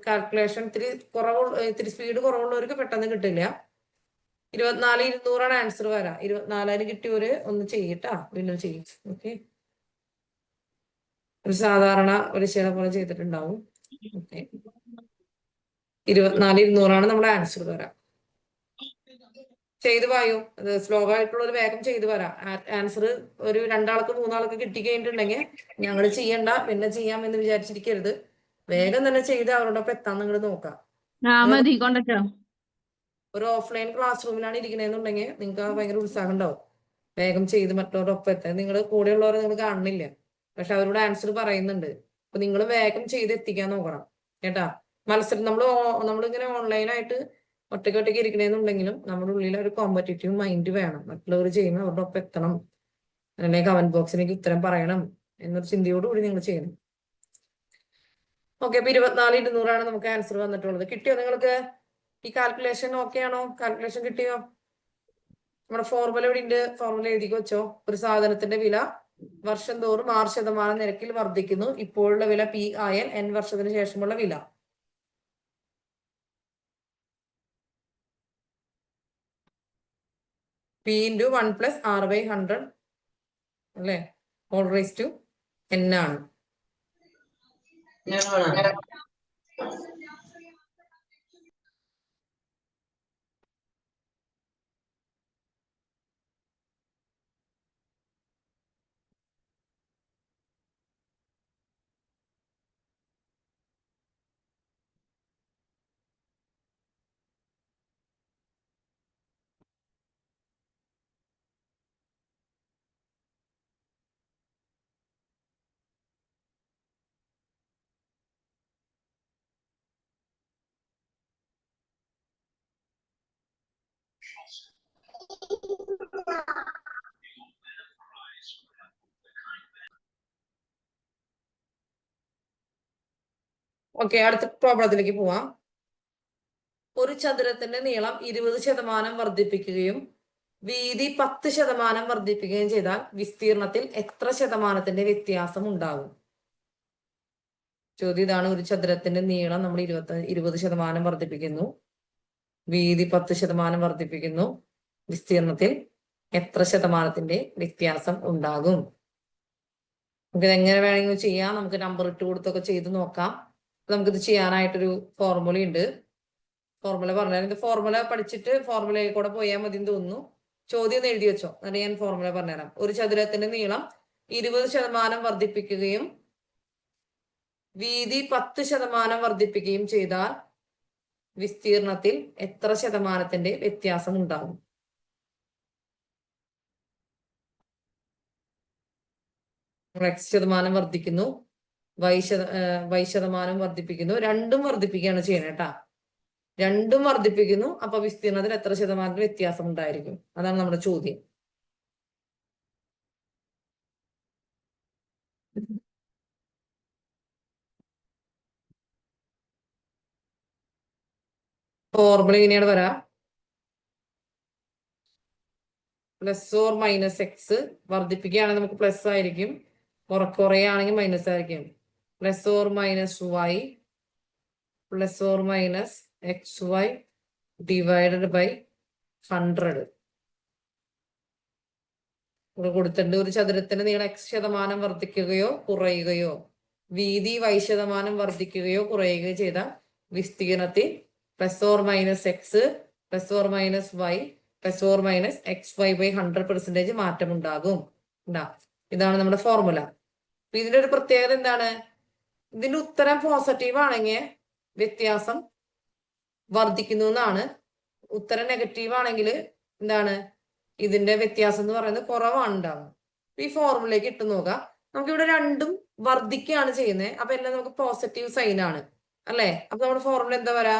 Speaker 1: കാൽക്കുലേഷൻ ഇത്തിരി സ്പീഡ് കുറവുള്ളവർക്ക് പെട്ടെന്ന് കിട്ടില്ല. 24,200 ആണ് ആൻസർ വരാം. 24,000 കിട്ടിയവര് ഒന്ന് ചെയ്യട്ടാ, വീണ്ടും ചെയ്യും. ഓക്കെ, ഒരു സാധാരണ പലിശയുടെ പോലെ ചെയ്തിട്ടുണ്ടാവും. ഓക്കെ, 24,200 ആണ് നമ്മുടെ ആൻസർ വരാം. ചെയ്തു വായോ, അത് സ്ലോ ആയിട്ടുള്ള ഒരു വേഗം ചെയ്തു വരാം. ആൻസർ ഒരു 2 ആൾക്ക് 3 ആൾക്ക് കിട്ടി കഴിഞ്ഞിട്ടുണ്ടെങ്കിൽ ഞങ്ങൾ ചെയ്യണ്ട, പിന്നെ ചെയ്യാം എന്ന് വിചാരിച്ചിരിക്കരുത്. വേഗം തന്നെ ചെയ്ത് അവരോടൊപ്പം എത്താൻ നിങ്ങൾ നോക്കാം. ഒരു ഓഫ്ലൈൻ ക്ലാസ് റൂമിലാണ് ഇരിക്കണെന്നുണ്ടെങ്കിൽ നിങ്ങൾക്ക് ഭയങ്കര ഉത്സാഹം ഉണ്ടാവും, വേഗം ചെയ്ത് മറ്റുള്ളവരൊപ്പം എത്താൻ. നിങ്ങൾ കൂടെയുള്ളവരെ നിങ്ങൾ കാണുന്നില്ല, പക്ഷെ അവരോട് ആൻസർ പറയുന്നുണ്ട്. അപ്പൊ നിങ്ങൾ വേഗം ചെയ്ത് എത്തിക്കാൻ നോക്കണം കേട്ടാ. മത്സരം നമ്മളിങ്ങനെ ഓൺലൈനായിട്ട് ഒറ്റയ്ക്ക് ഇരിക്കണെന്നുണ്ടെങ്കിലും നമ്മുടെ ഉള്ളിൽ ഒരു കോമ്പറ്റേറ്റീവ് മൈൻഡ് വേണം. മറ്റുള്ളവർ ചെയ്യുന്ന അവരുടെ ഒപ്പം എത്തണം, അല്ലെങ്കിൽ കമന്റ് ബോക്സിലേക്ക് ഉത്തരം പറയണം എന്നൊരു ചിന്തയോടുകൂടി നിങ്ങൾ ചെയ്യണം. ഓക്കെ, അപ്പൊ 24,200 ആണ് നമുക്ക് ആൻസർ വന്നിട്ടുള്ളത്. കിട്ടിയോ നിങ്ങൾക്ക്? ഈ കാൽക്കുലേഷൻ ഓക്കെ ആണോ? കാൽക്കുലേഷൻ കിട്ടിയോ? നമ്മുടെ ഫോർമുല ഇവിടെ ഉണ്ട്, ഫോർമുല എഴുതി വെച്ചോ. ഒരു സാധനത്തിന്റെ വില വർഷം തോറും 6% നിരക്കിൽ വർദ്ധിക്കുന്നു. ഇപ്പോഴുള്ള വില പി ആയാൽ n വർഷത്തിന് ശേഷമുള്ള വില. P × 1 + r/100 അല്ലെ, ഹോൾ റേസ് ടു n ആണ്. ഓക്കെ, അടുത്ത പ്രോബ്ലത്തിലേക്ക് പോവാം. ഒരു ചതുരത്തിന്റെ നീളം 20% വർദ്ധിപ്പിക്കുകയും വീതി 10% വർദ്ധിപ്പിക്കുകയും ചെയ്താൽ വിസ്തീർണത്തിൽ എത്ര ശതമാനത്തിന്റെ വ്യത്യാസം ഉണ്ടാകും? ചോദ്യം ഇതാണ്. ഒരു ചതുരത്തിന്റെ നീളം നമ്മൾ 20% വർദ്ധിപ്പിക്കുന്നു, വീതി 10% വർദ്ധിപ്പിക്കുന്നു, വിസ്തീർണത്തിൽ എത്ര ശതമാനത്തിന്റെ വ്യത്യാസം ഉണ്ടാകും? നമുക്കിത് എങ്ങനെ വേണമെങ്കിലും ചെയ്യാം. നമുക്ക് നമ്പർ ഇട്ട് കൊടുത്തൊക്കെ ചെയ്ത് നോക്കാം. നമുക്കിത് ചെയ്യാനായിട്ടൊരു ഫോർമുല ഉണ്ട്. ഫോർമുല പറഞ്ഞാൽ ഇത് ഫോർമുല പഠിച്ചിട്ട് ഫോർമുലയിൽ കൂടെ പോയാൽ മതി എന്ന് തോന്നുന്നു. ചോദ്യം ഒന്ന് എഴുതി വെച്ചോ, എന്നിട്ട് ഞാൻ ഫോർമുല പറഞ്ഞുതരാം. ഒരു ചതുരത്തിന്റെ നീളം 20% വർദ്ധിപ്പിക്കുകയും വീതി 10% വർദ്ധിപ്പിക്കുകയും ചെയ്താൽ വിസ്തീർണത്തിൽ എത്ര ശതമാനത്തിന്റെ വ്യത്യാസം ഉണ്ടാകും? എക്സ് ശതമാനം വർദ്ധിക്കുന്നു, വൈ ശതമാനം വർദ്ധിപ്പിക്കുന്നു, രണ്ടും വർദ്ധിപ്പിക്കുകയാണ് ചെയ്യണേ കേട്ടാ. രണ്ടും വർദ്ധിപ്പിക്കുന്നു. അപ്പൊ വിസ്തീർണത്തിൽ എത്ര ശതമാനത്തിന് വ്യത്യാസം ഉണ്ടായിരിക്കും? അതാണ് നമ്മുടെ ചോദ്യം. ഫോർമുല ഇങ്ങനെയാണ് വരാം. Plus or minus X. വർദ്ധിപ്പിക്കുകയാണെങ്കിൽ നമുക്ക് പ്ലസ് ആയിരിക്കും, കുറയുകയാണെങ്കിൽ മൈനസ് ആയിരിക്കും. Plus or minus Y plus or minus X Y divided by 100. ഇവിടെ കൊടുത്തിട്ടുണ്ട്. ഒരു ചതുരത്തിന്റെ നീളം എക്സ് ശതമാനം വർദ്ധിക്കുകയോ കുറയുകയോ വീതി വൈ ശതമാനം വർദ്ധിക്കുകയോ കുറയുകയോ ചെയ്ത വിസ്തീർണത്തിൽ plus or minus x plus or minus Y plus or minus X Y by 100% മാറ്റം ഉണ്ടാകും. ഇതാണ് നമ്മുടെ ഫോർമുല. ഇതിന്റെ ഒരു പ്രത്യേകത എന്താണ്? ഇതിന്റെ ഉത്തരം പോസിറ്റീവ് ആണെങ്കിൽ വ്യത്യാസം വർദ്ധിക്കുന്നു എന്നാണ്. ഉത്തരം നെഗറ്റീവ് ആണെങ്കിൽ എന്താണ്? ഇതിന്റെ വ്യത്യാസം എന്ന് പറയുന്നത് കുറവാണ് ഉണ്ടാവുക. ഈ ഫോർമുലയ്ക്ക് ഇട്ട് നോക്കാം. നമുക്കിവിടെ രണ്ടും വർദ്ധിക്കുകയാണ് ചെയ്യുന്നത്. അപ്പൊ എല്ലാം നമുക്ക് പോസിറ്റീവ് സൈൻ ആണ് അല്ലെ? അപ്പൊ നമ്മുടെ ഫോർമുല എന്താ വരാ?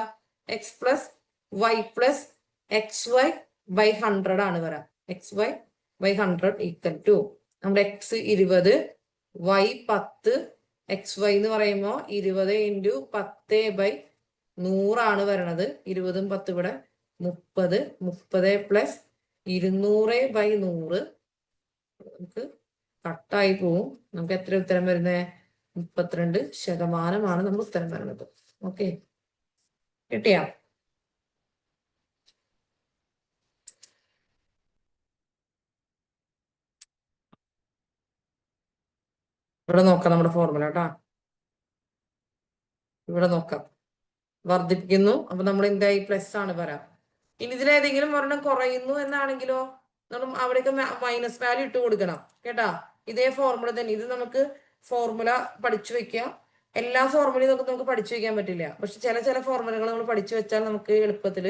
Speaker 1: X plus Y plus X Y by 100 ആണ് വരാ. X Y by 100 equal to നമ്മുടെ എക്സ് 20, വൈ 10. എക്സ് വൈ എന്ന് പറയുമ്പോൾ 20 ഇൻറ്റു 10 ബൈ 100 ആണ് വരണത്. 20ഉം 10 ഇവിടെ 30. 30 പ്ലസ് 200 ബൈ 100 നമുക്ക് കട്ടായി പോവും. നമുക്ക് എത്ര ഉത്തരം വരുന്നത്? 32% നമ്മൾ ഉത്തരം വരുന്നത്. ഓക്കെ, കിട്ടിയാ? ഇവിടെ നോക്കാം നമ്മുടെ ഫോർമുല കേട്ടാ. ഇവിടെ നോക്കാം. വർദ്ധിപ്പിക്കുന്നു. അപ്പൊ നമ്മൾ എന്തായി? പ്ലസ് ആണ് വരാം. ഇനി ഇതിലേതെങ്കിലും ഒരെണ്ണം കുറയുന്നു എന്നാണെങ്കിലോ നമ്മൾ അവിടെയൊക്കെ മൈനസ് വാല്യൂ ഇട്ട് കൊടുക്കണം കേട്ടാ. ഇതേ ഫോർമുല തന്നെ. ഇത് നമുക്ക് ഫോർമുല പഠിച്ചു വെക്കാം. എല്ലാ ഫോർമുലയും നമുക്ക് പഠിച്ചു വെക്കാൻ പറ്റില്ല. പക്ഷെ ചില ഫോർമുലകൾ നമ്മൾ പഠിച്ചു വെച്ചാൽ നമുക്ക് എളുപ്പത്തിൽ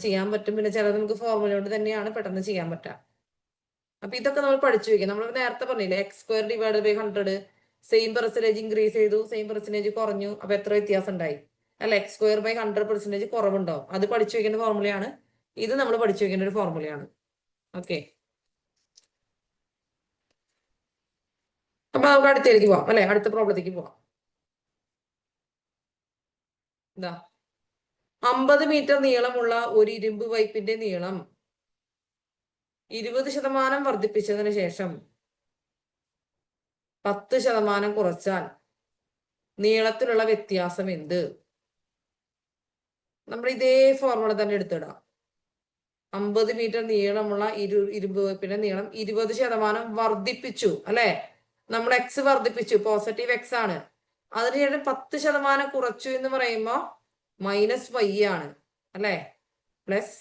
Speaker 1: ചെയ്യാൻ പറ്റും. പിന്നെ ചിലത് നമുക്ക് ഫോർമുല കൊണ്ട് തന്നെയാണ് പെട്ടെന്ന് ചെയ്യാൻ പറ്റുക. അപ്പൊ ഇതൊക്കെ നമ്മൾ പഠിച്ചു വെക്കാം. നമ്മൾ നേരത്തെ പറഞ്ഞില്ലേ, X square divide by 100. Same percentage increase ചെയ്തു, സെയിം പെർസെന്റേജ് കുറഞ്ഞു. അപ്പൊ എത്ര വ്യത്യാസം ഉണ്ടായി? അല്ല, എക്സ് സ്ക്വയർ ബൈ 100% കുറവുണ്ടാവും. അത് പഠിച്ചു വെക്കേണ്ട ഫോർമുലയാണ്. ഇത് നമ്മൾ പഠിച്ചു വെക്കേണ്ട ഒരു ഫോർമുലയാണ്. ഓക്കെ, അപ്പൊ നമുക്ക് അടുത്തേക്ക് പോവാം അല്ലെ? അടുത്ത പ്രോബ്ലത്തേക്ക് പോവാം. എന്താ? 50 മീറ്റർ നീളമുള്ള ഒരു ഇരുമ്പ് പൈപ്പിന്റെ നീളം 20% വർദ്ധിപ്പിച്ചതിന് ശേഷം 10% കുറച്ചാൽ നീളത്തിലുള്ള വ്യത്യാസം എന്ത്? നമ്മൾ ഇതേ ഫോർമുല തന്നെ എടുത്തിടാം. 50 മീറ്റർ നീളമുള്ള ഇരുമ്പ് പൈപ്പിന്റെ നീളം 20% വർദ്ധിപ്പിച്ചു അല്ലെ? നമ്മൾ എക്സ് വർദ്ധിപ്പിച്ചു, പോസിറ്റീവ് എക്സ് ആണ്. അതിനുശേഷം 10% കുറച്ചു എന്ന് പറയുമ്പോ മൈനസ് വൈ ആണ് അല്ലെ? Plus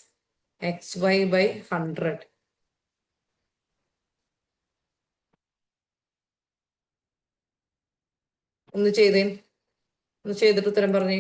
Speaker 1: X Y by 100. ഒന്ന് ചെയ്തിട്ട് ഉത്തരം പറഞ്ഞേ.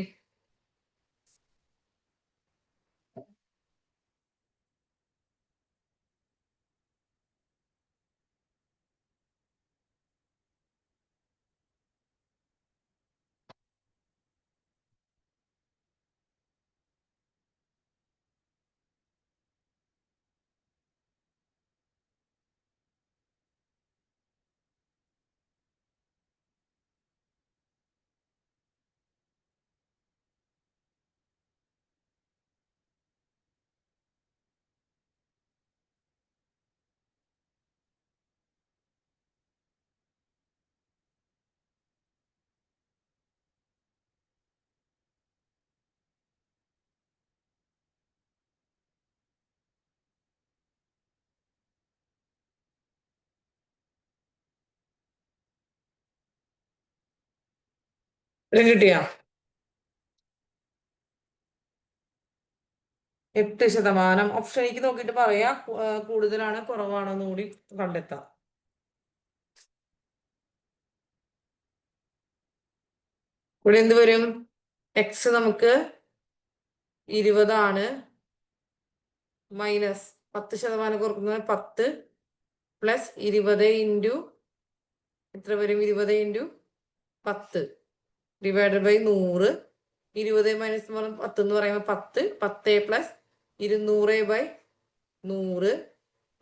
Speaker 1: കിട്ടിയാ 8%. ഓപ്ഷൻ എനിക്ക് നോക്കിയിട്ട് പറയാ കൂടുതലാണ് കുറവാണോ എന്ന് കൂടി കണ്ടെത്താം. ഇവിടെ എന്ത് വരും? എക്സ് നമുക്ക് 20 മൈനസ് 10% കുറക്കുന്നത് 10 പ്ലസ് 20 ഇൻറ്റു എത്ര വരും? 20 ഇൻറ്റു 10 ഡിവൈഡഡ് ബൈ 100. 20 മൈനസ് 10 എന്ന് പറയുമ്പോൾ 10 10 plus 200 by 100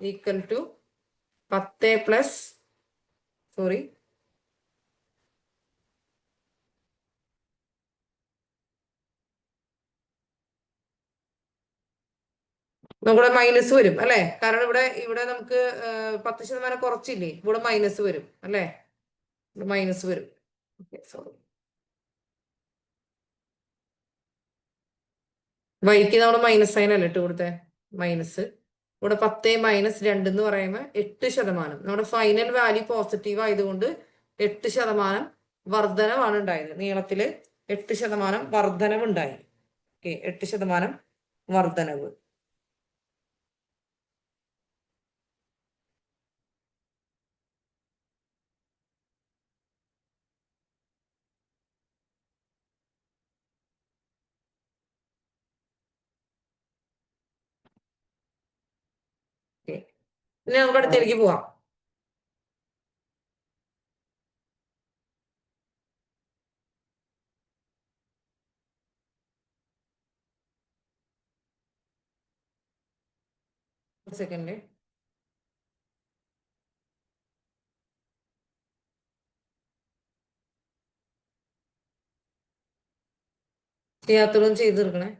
Speaker 1: equal to 10 plus sorry നമ്മുടെ മൈനസ് വരും അല്ലെ? കാരണം ഇവിടെ നമുക്ക് 10% കുറച്ചില്ലേ, ഇവിടെ മൈനസ് വരും അല്ലെ? ഇവിടെ മൈനസ് വരും. സോറി, വൈക്ക് നമ്മുടെ മൈനസ് സൈൻ അല്ല ഇട്ട് കൊടുത്തേ, മൈനസ്. ഇവിടെ 10 മൈനസ് 2 എന്ന് പറയുമ്പോൾ 8%. നമ്മുടെ ഫൈനൽ വാല്യൂ പോസിറ്റീവ് ആയതുകൊണ്ട് 8% വർധനവാണ് ഉണ്ടായത്. നീളത്തില് 8% വർധനവ് ഉണ്ടായി. ഓക്കെ, 8% വർധനവ്. ഇനി നമുക്ക് അടുത്തേക്ക് പോവാം. സെക്കൻഡ്, ചെയ്യാത്തതും ചെയ്ത് തീർക്കണേ.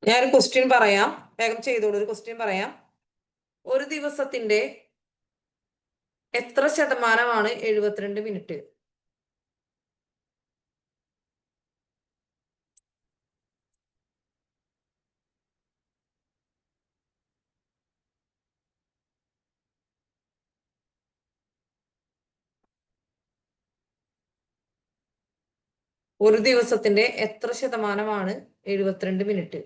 Speaker 1: ഞാനൊരു ക്വസ്റ്റ്യൻ പറയാം, വേഗം ചെയ്തോളൂ. ഒരു ക്വസ്റ്റ്യൻ പറയാം. ഒരു ദിവസത്തിന്റെ എത്ര ശതമാനമാണ് 72 മിനിറ്റ്? ഒരു ദിവസത്തിന്റെ എത്ര ശതമാനമാണ് 72 മിനിറ്റ്?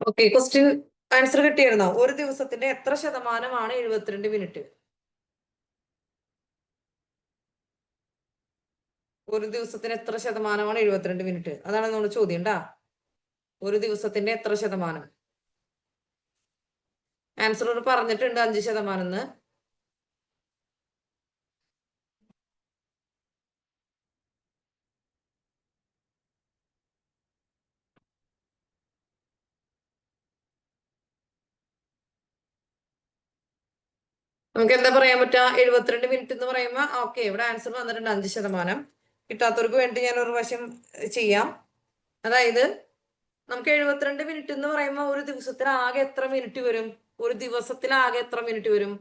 Speaker 1: ഓക്കെ, ക്വസ്റ്റ്യൻ ആൻസർ കിട്ടിയിരുന്നോ? ഒരു ദിവസത്തിന്റെ എത്ര ശതമാനമാണ് 72 മിനിറ്റ്? ഒരു ദിവസത്തിന് എത്ര ശതമാനമാണ് 72 മിനിറ്റ്? അതാണ് നമ്മുടെ ചോദ്യം ട്ടാ. ഒരു ദിവസത്തിന്റെ എത്ര ശതമാനം? ആൻസർ പറഞ്ഞിട്ടുണ്ട് 5% എന്ന്. നമുക്ക് എന്താ പറയാൻ പറ്റുക? 72 മിനിറ്റ് എന്ന് പറയുമ്പോൾ ഓക്കെ, ഇവിടെ ആൻസർ വന്നിട്ടുണ്ട് 5%. കിട്ടാത്തവർക്ക് വേണ്ടി ഞാൻ ഒരു പ്രാവശ്യം ചെയ്യാം. അതായത് നമുക്ക് 72 മിനിറ്റ് എന്ന് പറയുമ്പോൾ ഒരു ദിവസത്തിൽ ആകെ എത്ര മിനിറ്റ് വരും? ഒരു ദിവസത്തിൽ ആകെ എത്ര മിനിറ്റ് വരും?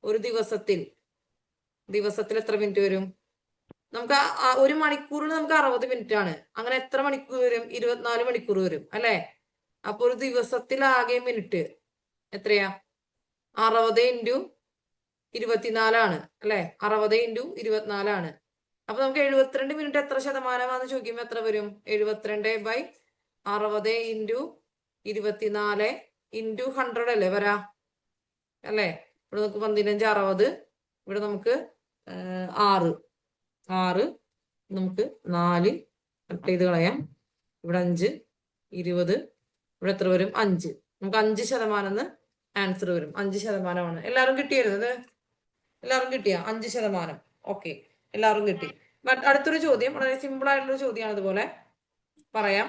Speaker 1: ഒരു ദിവസത്തിൽ എത്ര മിനിറ്റ് വരും? നമുക്ക് ഒരു മണിക്കൂറിന് നമുക്ക് 60 മിനിറ്റ് ആണ്. അങ്ങനെ എത്ര മണിക്കൂർ വരും? 24 മണിക്കൂർ വരും അല്ലെ? അപ്പൊ ഒരു ദിവസത്തിലാകെ മിനിറ്റ് എത്രയാ? 60 ഇൻറ്റു 24 അല്ലെ? 60 ഇൻറ്റു 24. അപ്പൊ നമുക്ക് 72 മിനിറ്റ് എത്ര ശതമാനമാണെന്ന് ചോദിക്കുമ്പോ എത്ര വരും? 72/60 ഇൻറ്റു 24 ഇൻറ്റു 100 അല്ലേ വരാ? അല്ലേ? ഇവിടെ നമുക്ക് 15 60, ഇവിടെ നമുക്ക് 6 നമുക്ക് 4 കട്ട് ചെയ്ത് കളയാം. ഇവിടെ 5 20, ഇവിടെ എത്ര വരും? 5. നമുക്ക് 5% ആൻസർ വരും. 5%. എല്ലാവരും കിട്ടിയത്? എല്ലാവരും കിട്ടിയ 5%? ഓക്കെ, എല്ലാവരും കിട്ടി. അടുത്തൊരു ചോദ്യം വളരെ സിമ്പിൾ ആയിട്ടുള്ള ചോദ്യമാണ്. അതുപോലെ പറയാം.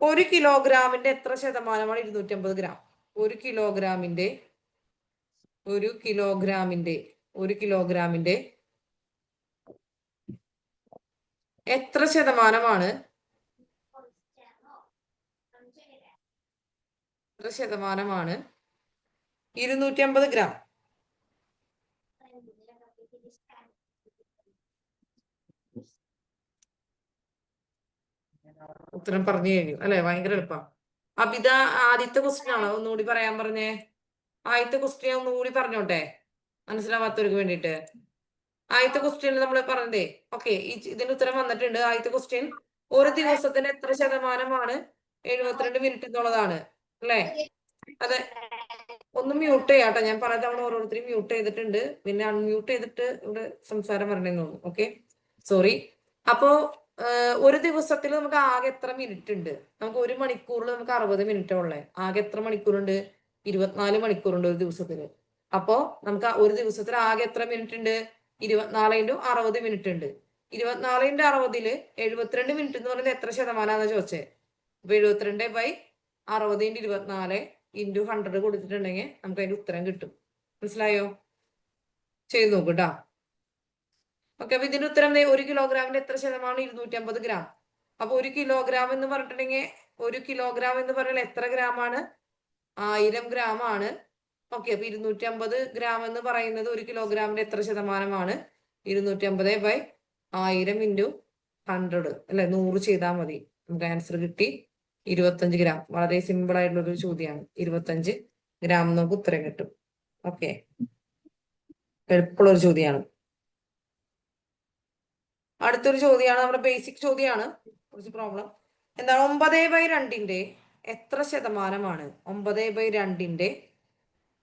Speaker 1: 1 കിലോഗ്രാമിന്റെ എത്ര ശതമാനമാണ് 250 ഗ്രാം? 1 കിലോഗ്രാമിന്റെ 1 കിലോഗ്രാമിന്റെ എത്ര ശതമാനമാണ് 250 ഗ്രാം? ഉത്തരം പറഞ്ഞു കഴിഞ്ഞു അല്ലെ? ഭയങ്കര എളുപ്പം. അപ്പൊ ഇത് ആദ്യത്തെ ക്വസ്റ്റ്യൻ ആണോ? ഒന്നുകൂടി പറയാൻ പറഞ്ഞേ. ആദ്യത്തെ ക്വസ്റ്റ്യൻ ഒന്നുകൂടി പറഞ്ഞോട്ടെ, മനസ്സിലാവാത്തവർക്ക് വേണ്ടിയിട്ട്. ആദ്യത്തെ ക്വസ്റ്റ്യൻ നമ്മൾ പറഞ്ഞതേ ഓക്കെ, ഇതിന് ഉത്തരം വന്നിട്ടുണ്ട്. ആദ്യത്തെ ക്വസ്റ്റ്യൻ ഒരു ദിവസത്തിന് എത്ര ശതമാനമാണ് 72 മിനിറ്റ് എന്നുള്ളതാണ് അല്ലെ? അതെ, ഒന്ന് മ്യൂട്ട് ചെയ്യാട്ടോ. ഞാൻ പല തവണ ഓരോരുത്തരും മ്യൂട്ട് ചെയ്തിട്ടുണ്ട്, പിന്നെ അൺമ്യൂട്ട് ചെയ്തിട്ട് ഇവിടെ സംസാരം വരണമെന്ന് തോന്നുന്നു. Okay, sorry. അപ്പോ ഒരു ദിവസത്തിൽ നമുക്ക് ആകെ എത്ര മിനിറ്റ് ഉണ്ട്? നമുക്ക് ഒരു മണിക്കൂറിൽ നമുക്ക് 60 മിനിറ്റ് ഉള്ളേ. ആകെ എത്ര മണിക്കൂറുണ്ട്? 24 മണിക്കൂറുണ്ട് ഒരു ദിവസത്തില്. അപ്പോ നമുക്ക് ഒരു ദിവസത്തിൽ ആകെ എത്ര മിനിറ്റ് ഉണ്ട്? 24 ഇൻറ്റു 60 മിനിറ്റ് ഉണ്ട്. 24 ഇൻറ്റു 60 72 മിനിറ്റ് എന്ന് പറയുന്നത് എത്ര ശതമാനമാണെന്ന് ചോദിച്ചേ. അപ്പൊ 72/60 ഇൻറ്റു 24 ഇൻറ്റു 100 കൊടുത്തിട്ടുണ്ടെങ്കിൽ നമുക്ക് അതിന്റെ ഉത്തരം കിട്ടും. മനസ്സിലായോ? ചെയ്ത് നോക്കൂട്ടാ. ഓക്കെ, അപ്പൊ ഇതിന്റെ ഉത്തരം 1 കിലോഗ്രാമിന്റെ എത്ര ശതമാനം? 250 ഗ്രാം. അപ്പൊ 1 കിലോഗ്രാം എന്ന് പറഞ്ഞിട്ടുണ്ടെങ്കിൽ 1 കിലോഗ്രാം എന്ന് പറഞ്ഞാൽ എത്ര ഗ്രാം ആണ്? 1000 ഗ്രാം ആണ്. ഓക്കെ, അപ്പൊ 250 ഗ്രാം എന്ന് പറയുന്നത് 1 കിലോഗ്രാമിന്റെ എത്ര ശതമാനമാണ്? 250/1000 ഇൻറ്റു 100 അല്ലെ? 100 ചെയ്താൽ മതി. നമുക്ക് ആൻസർ കിട്ടി 25 ഗ്രാം. വളരെ സിമ്പിൾ ആയിട്ടുള്ള ഒരു ചോദ്യമാണ്. 25 ഗ്രാം നമുക്ക് ഉത്തരം കിട്ടും. ഓക്കെ, എളുപ്പമുള്ള ഒരു ചോദ്യമാണ്. അടുത്തൊരു ചോദ്യമാണ്, നമ്മുടെ ബേസിക് ചോദ്യമാണ്. കുറച്ച് പ്രോബ്ലം എന്താണ്? 9/2 എത്ര ശതമാനമാണ്? 9/2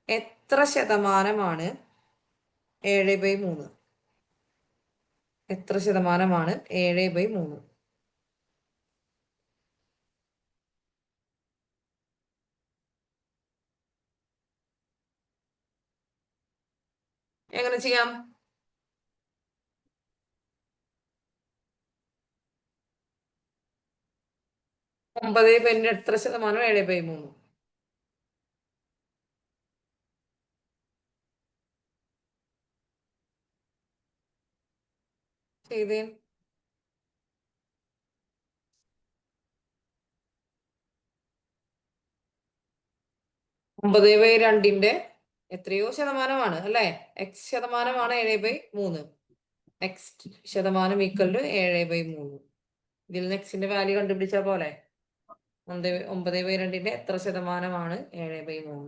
Speaker 1: എത്ര ശതമാനമാണ് 7/3? എത്ര ശതമാനമാണ് 7/3? എങ്ങനെ ചെയ്യാം? 9/2 എത്ര ശതമാനം 7/3? ചെയ്തേ. 9/2 എത്രയോ ശതമാനമാണ് അല്ലെ? എക്സ് ശതമാനമാണ് 7/3. എക്സ് ശതമാനം ഈക്വൽ ടു 7/3. ഇതിൽ നിന്ന് എക്സിന്റെ വാല്യൂ കണ്ടുപിടിച്ച പോലെ 9/2 എത്ര ശതമാനമാണ് 7/3?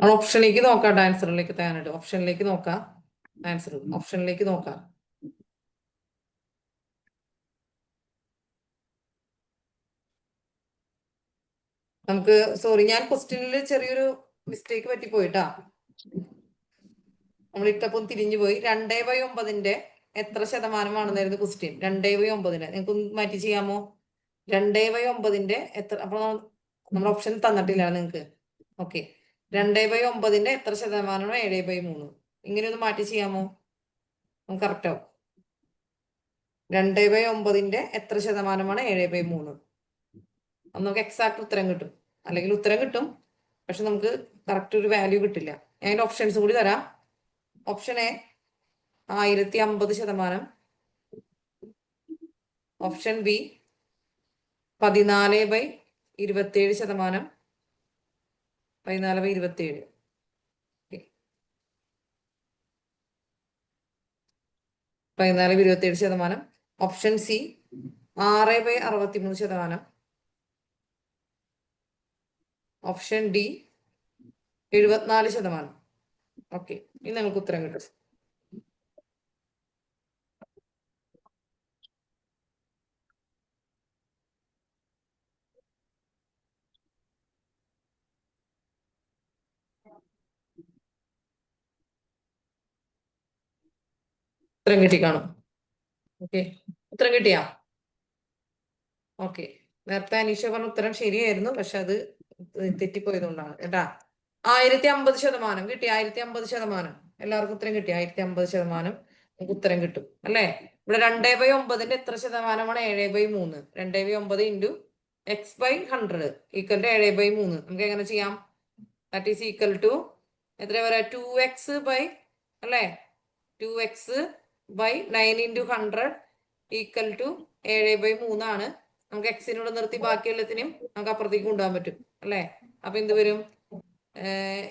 Speaker 1: നമ്മൾ ഓപ്ഷനിലേക്ക് നോക്കാം, ആൻസറിലേക്ക് തയ്യാറായിട്ട് ഓപ്ഷനിലേക്ക് നോക്കാം. ആൻസർ ഓപ്ഷനിലേക്ക് നോക്കാം. നമുക്ക് സോറി, ഞാൻ ക്വസ്റ്റ്യനിൽ ചെറിയൊരു മിസ്റ്റേക്ക് പറ്റിപ്പോയിട്ടാ. നമ്മൾ ഇട്ടപ്പം തിരിഞ്ഞു പോയി. 2/9 എത്ര ശതമാനമാണെന്നായിരുന്നു ക്വസ്റ്റ്യൻ. 2/9 നിങ്ങൾക്ക് മാറ്റി ചെയ്യാമോ? 2/9 എത്ര? അപ്പൊ നമ്മൾ ഓപ്ഷൻ തന്നിട്ടില്ല നിങ്ങൾക്ക്. ഓക്കെ, 2/9 എത്ര ശതമാനമാണോ 7/3? ഇങ്ങനെ ഒന്ന് മാറ്റി ചെയ്യാമോ? നമുക്ക് കറക്റ്റ് ആവും. 2/9 എത്ര ശതമാനമാണ് 7/3? അപ്പൊ നമുക്ക് എക്സാക്ട് ഉത്തരം കിട്ടും. അല്ലെങ്കിൽ ഉത്തരം കിട്ടും, പക്ഷെ നമുക്ക് കറക്റ്റ് ഒരു വാല്യൂ കിട്ടില്ല. ഞാൻ ഓപ്ഷൻസ് കൂടി തരാം. Option A 1050%. Option B 14/27%. 14/27. 14/27%. Option C 6/63%. Option D 74%. Okay, ഇനി നമുക്ക് ഉത്തരം കിട്ടും. ഉത്തരം കിട്ടി കാണും. ഓക്കെ, ഉത്തരം കിട്ടിയാ? ഓക്കെ, നേരത്തെ അനീഷ പറഞ്ഞ ഉത്തരം ശരിയായിരുന്നു, പക്ഷെ അത് തെറ്റിപ്പോയതുകൊണ്ടാണ് കേട്ടാ. 1050% കിട്ടി. 1050%. എല്ലാവർക്കും ഉത്തരം കിട്ടി. 1050% നമുക്ക് ഉത്തരം കിട്ടും അല്ലേ? ഇവിടെ 2/9 എത്ര ശതമാനമാണ് 7/3? 2/9 ഇൻറ്റു x/100 ഈക്വൽ ടു 7/3. നമുക്ക് എങ്ങനെ ചെയ്യാം? ദാറ്റ് ഈസ് ഈക്വൽ ടു എത്ര പറയാ? 2x അല്ലേ? 2x / 9 × 100 ഈക്വൽ ടു 7/3 ആണ്. നമുക്ക് എക്സിനോട് നിർത്തി ബാക്കി എല്ലാത്തിനും നമുക്ക് അപ്പുറത്തേക്ക് കൊണ്ടുപോകാൻ പറ്റും അല്ലേ? അപ്പൊ എന്ത് വരും?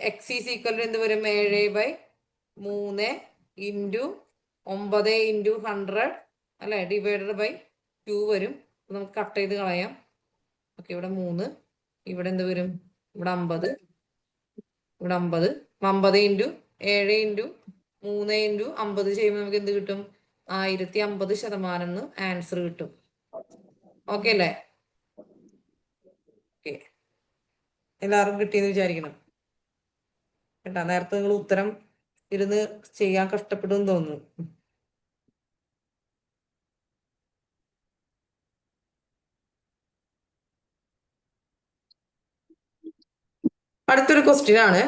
Speaker 1: എക്സ് ഈസ് ഈക്വൽ ടു എന്ത് വരും? 7/3 ഇൻറ്റു 9 ഇൻറ്റു 100 അല്ലെ, ഡിവൈഡഡ് ബൈ 2 വരും. നമുക്ക് കട്ട് ചെയ്ത് കളയാം. ഓക്കെ, ഇവിടെ 3, ഇവിടെ എന്ത് വരും? ഇവിടെ 50, ഇവിടെ 50. 50 ഇൻറ്റു 7 ഇൻറ്റു 3 ഇൻറ്റു 50 ചെയ്യുമ്പോൾ നമുക്ക് എന്ത് കിട്ടും? 1050% എന്ന് ആൻസർ കിട്ടും. ഓക്കെ അല്ലേ? ഓക്കെ, എല്ലാവർക്കും കിട്ടിയെന്ന് വിചാരിക്കണം കേട്ടാ. നേരത്തെ നിങ്ങൾ ഉത്തരം ഇരുന്ന് ചെയ്യാൻ കഷ്ടപ്പെടുമെന്ന് തോന്നുന്നു. അടുത്തൊരു ക്വസ്റ്റ്യൻ ആണ്.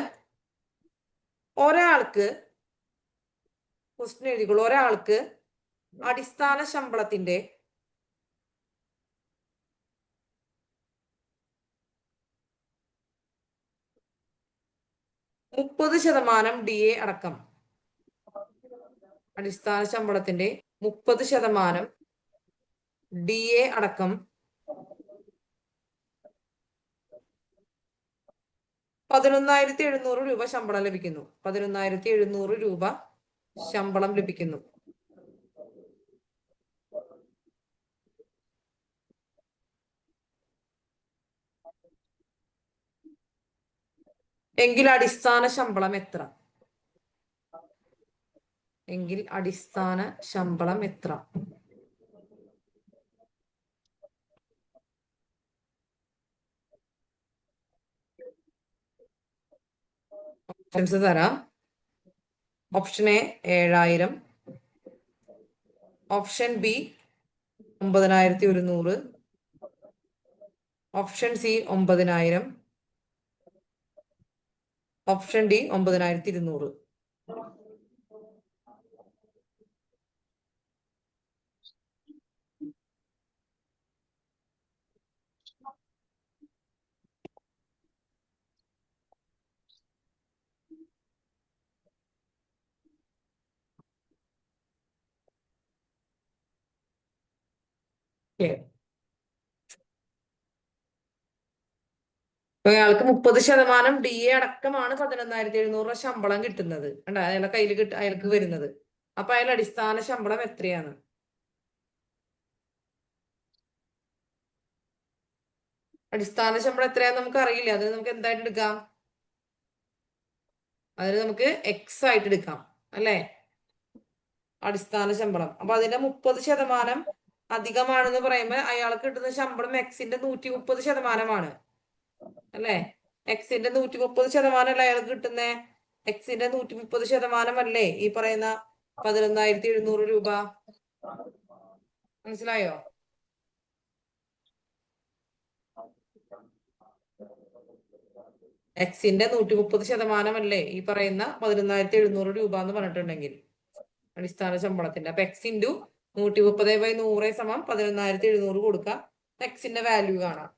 Speaker 1: ഒരാൾക്ക് ക്വസ്റ്റ്യൻ എഴുതിക്കോളൂ. ഒരാൾക്ക് അടിസ്ഥാന ശമ്പളത്തിന്റെ 30% DA അടക്കം, അടിസ്ഥാന ശമ്പളത്തിന്റെ 30% DA അടക്കം 11,700 രൂപ ശമ്പളം ലഭിക്കുന്നു. 11,700 രൂപ ശമ്പളം ലഭിക്കുന്നു. എങ്കിൽ അടിസ്ഥാന ശമ്പളം എത്ര? എങ്കിൽ അടിസ്ഥാന ശമ്പളം എത്ര? ഓപ്ഷൻസ് തരാം. Option A 7,000. Option B 9,100. Option C 9,000. Option D 9,200. അയാൾക്ക് 30% DA അടക്കമാണ് 11,700 ശമ്പളം കിട്ടുന്നത്. അയാളുടെ കയ്യിൽ അയാൾക്ക് വരുന്നത്. അപ്പൊ അയാൾ അടിസ്ഥാന ശമ്പളം എത്രയാണ്? അടിസ്ഥാന ശമ്പളം എത്രയാന്ന് നമുക്ക് അറിയില്ല. അത് നമുക്ക് എന്തായിട്ട് എടുക്കാം? അതിന് നമുക്ക് എക്സ് ആയിട്ട് എടുക്കാം അല്ലേ? അടിസ്ഥാന ശമ്പളം. അപ്പൊ അതിന്റെ 30% അധികമാണെന്ന് പറയുമ്പോൾ അയാൾക്ക് കിട്ടുന്ന ശമ്പളം എക്സിന്റെ 130%, അല്ലേ? എക്സിന്റെ 130% അല്ലേ അയാൾക്ക് കിട്ടുന്നേ? എക്സിന്റെ 130% അല്ലേ ഈ പറയുന്ന 11,700 രൂപ? മനസ്സിലായോ? എക്സിന്റെ 130% അല്ലേ ഈ പറയുന്ന 11,700 രൂപ എന്ന് പറഞ്ഞിട്ടുണ്ടെങ്കിൽ അടിസ്ഥാന ശമ്പളത്തിന്റെ. അപ്പൊ എക്സ് ഇൻറ്റു 130/100 സമം 11,700 കൊടുക്കാം. എക്സിന്റെ വാല്യൂ കാണാം.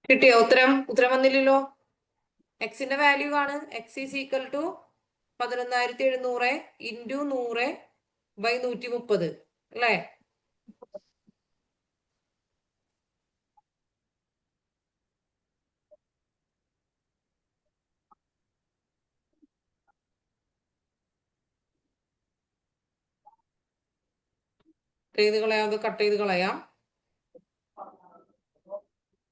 Speaker 1: കിട്ടിയോ? ഉത്തരം വന്നില്ലല്ലോ. എക്സിന്റെ വാല്യൂ ആണ്. X is equal to 11,700 into 100/130, അല്ലേ? ചെയ്ത് കളയാം, അത് കട്ട് ചെയ്ത് കളയാം.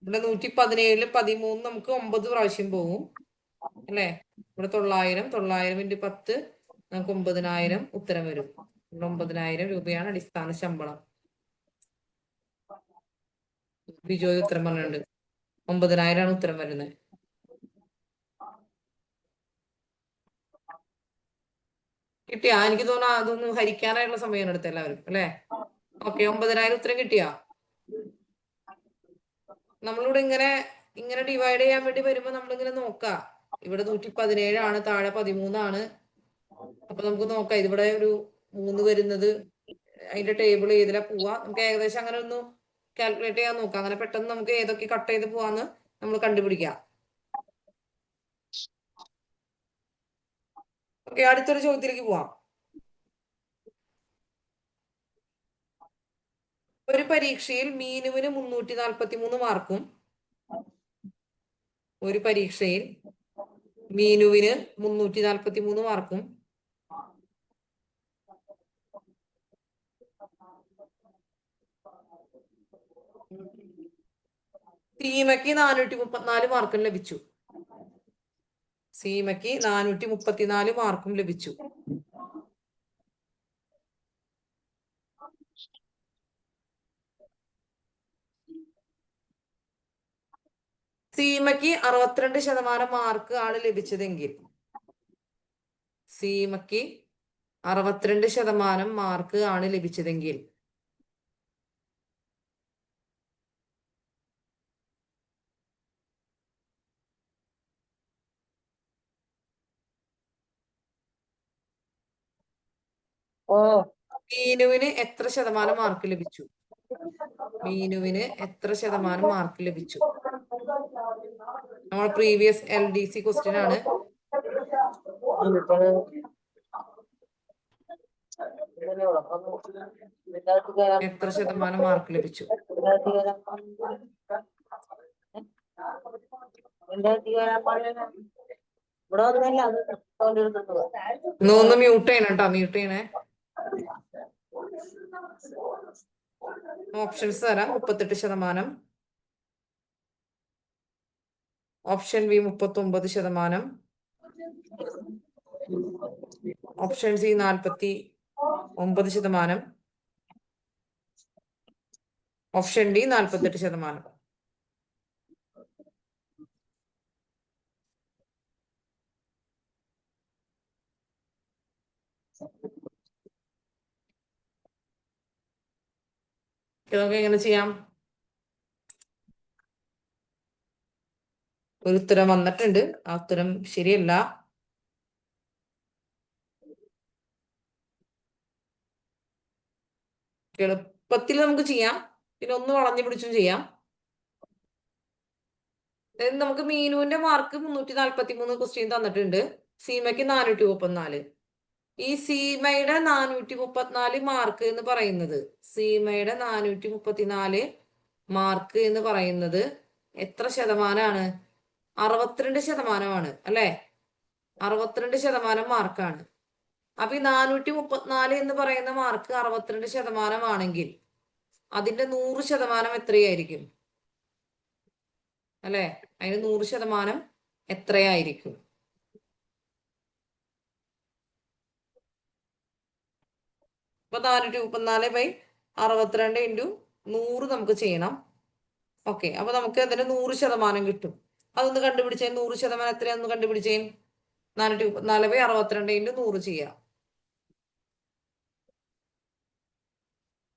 Speaker 1: ഇവിടെ 117 13 നമുക്ക് 9 പ്രാവശ്യം പോകും, അല്ലേ? ഇവിടെ 900 ഇൻറ്റു 10 നമുക്ക് 9,000 ഉത്തരം വരും. ഇവിടെ 9,000 രൂപയാണ് അടിസ്ഥാന ശമ്പളം. ബിജോയ് ഉത്തരം പറഞ്ഞിട്ടുണ്ട്. 9,000 ആണ് ഉത്തരം വരുന്നത്. കിട്ടിയാ? എനിക്ക് തോന്നുന്നു അതൊന്ന് ഹരിക്കാനായിട്ടുള്ള സമയം എടുത്ത് എല്ലാവരും, അല്ലേ? ഓക്കെ, 9,000 ഉത്തരം കിട്ടിയാ? നമ്മളിവിടെ ഇങ്ങനെ ഡിവൈഡ് ചെയ്യാൻ വേണ്ടി വരുമ്പോ നമ്മളിങ്ങനെ നോക്കാം. ഇവിടെ 117 താഴെ 13. അപ്പൊ നമുക്ക് നോക്കാം ഇതിവിടെ ഒരു 3 വരുന്നത് അതിന്റെ ടേബിൾ ഏതിലാ പോവാ. നമുക്ക് ഏകദേശം അങ്ങനെ ഒന്ന് കാൽക്കുലേറ്റ് ചെയ്യാൻ നോക്കാം. അങ്ങനെ പെട്ടെന്ന് നമുക്ക് ഏതൊക്കെ കട്ട് ചെയ്ത് പോവാന്ന് നമ്മൾ കണ്ടുപിടിക്കാം. ഓക്കെ, അടുത്തൊരു ചോദ്യത്തിലേക്ക് പോവാം. ഒരു പരീക്ഷയിൽ മീനുവിന് 343 മാർക്കും ഒരു പരീക്ഷയിൽ മീനുവിന് 343 മാർക്കും സീമയ്ക്ക് 434 മാർക്കും ലഭിച്ചു. സീമയ്ക്ക് 434 മാർക്കും ലഭിച്ചു. സീമയ്ക്ക് 62% മാർക്ക് ആണ് ലഭിച്ചതെങ്കിൽ സീമയ്ക്ക് 62% മാർക്ക് ആണ് ലഭിച്ചതെങ്കിൽ മീനുവിന് എത്ര ശതമാനം മാർക്ക് ലഭിച്ചു? മീനുവിന് എത്ര ശതമാനം മാർക്ക് ലഭിച്ചു? നമ്മൾ പ്രീവിയസ് LDC ക്വസ്റ്റ്യൻ ആണ്. എത്ര ശതമാനം മാർക്ക് ലഭിച്ചു? 1 മ്യൂട്ട് ചെയ്യണം കേട്ടോ, മ്യൂട്ട് ചെയ്യണേ. ഓപ്ഷൻസ് തരാം. 38%, option B 39%, option C 49%, option D 48%. ഇതൊക്കെ എങ്ങനെ ചെയ്യാം? ഒരു ഉത്തരം വന്നിട്ടുണ്ട്, ആ ഉത്തരം ശരിയല്ല. എളുപ്പത്തിൽ നമുക്ക് ചെയ്യാം, പിന്നെ ഒന്ന് വളഞ്ഞു പിടിച്ചും ചെയ്യാം. നമുക്ക് മീനുവിന്റെ മാർക്ക് 343 ക്വസ്റ്റ്യൻ തന്നിട്ടുണ്ട്, സീമയ്ക്ക് 434. ഈ സീമയുടെ 434 മാർക്ക് എന്ന് പറയുന്നത്, സീമയുടെ 434 മാർക്ക് എന്ന് പറയുന്നത് എത്ര ശതമാനമാണ്? 62% അല്ലെ? 62% മാർക്കാണ്. അപ്പൊ ഈ 434 എന്ന് പറയുന്ന മാർക്ക് 62% അതിന്റെ 100% എത്രയായിരിക്കും? അല്ലെ, അതിന് 100% എത്രയായിരിക്കും? അപ്പൊ 434/62 × 100 നമുക്ക് ചെയ്യണം. ഓക്കെ, അപ്പൊ നമുക്ക് അതിന് 100% കിട്ടും. അതൊന്ന് കണ്ടുപിടിച്ചേ, 100% എത്രയാന്ന് കണ്ടുപിടിച്ചേ. 434/62 × 100 ചെയ്യാം.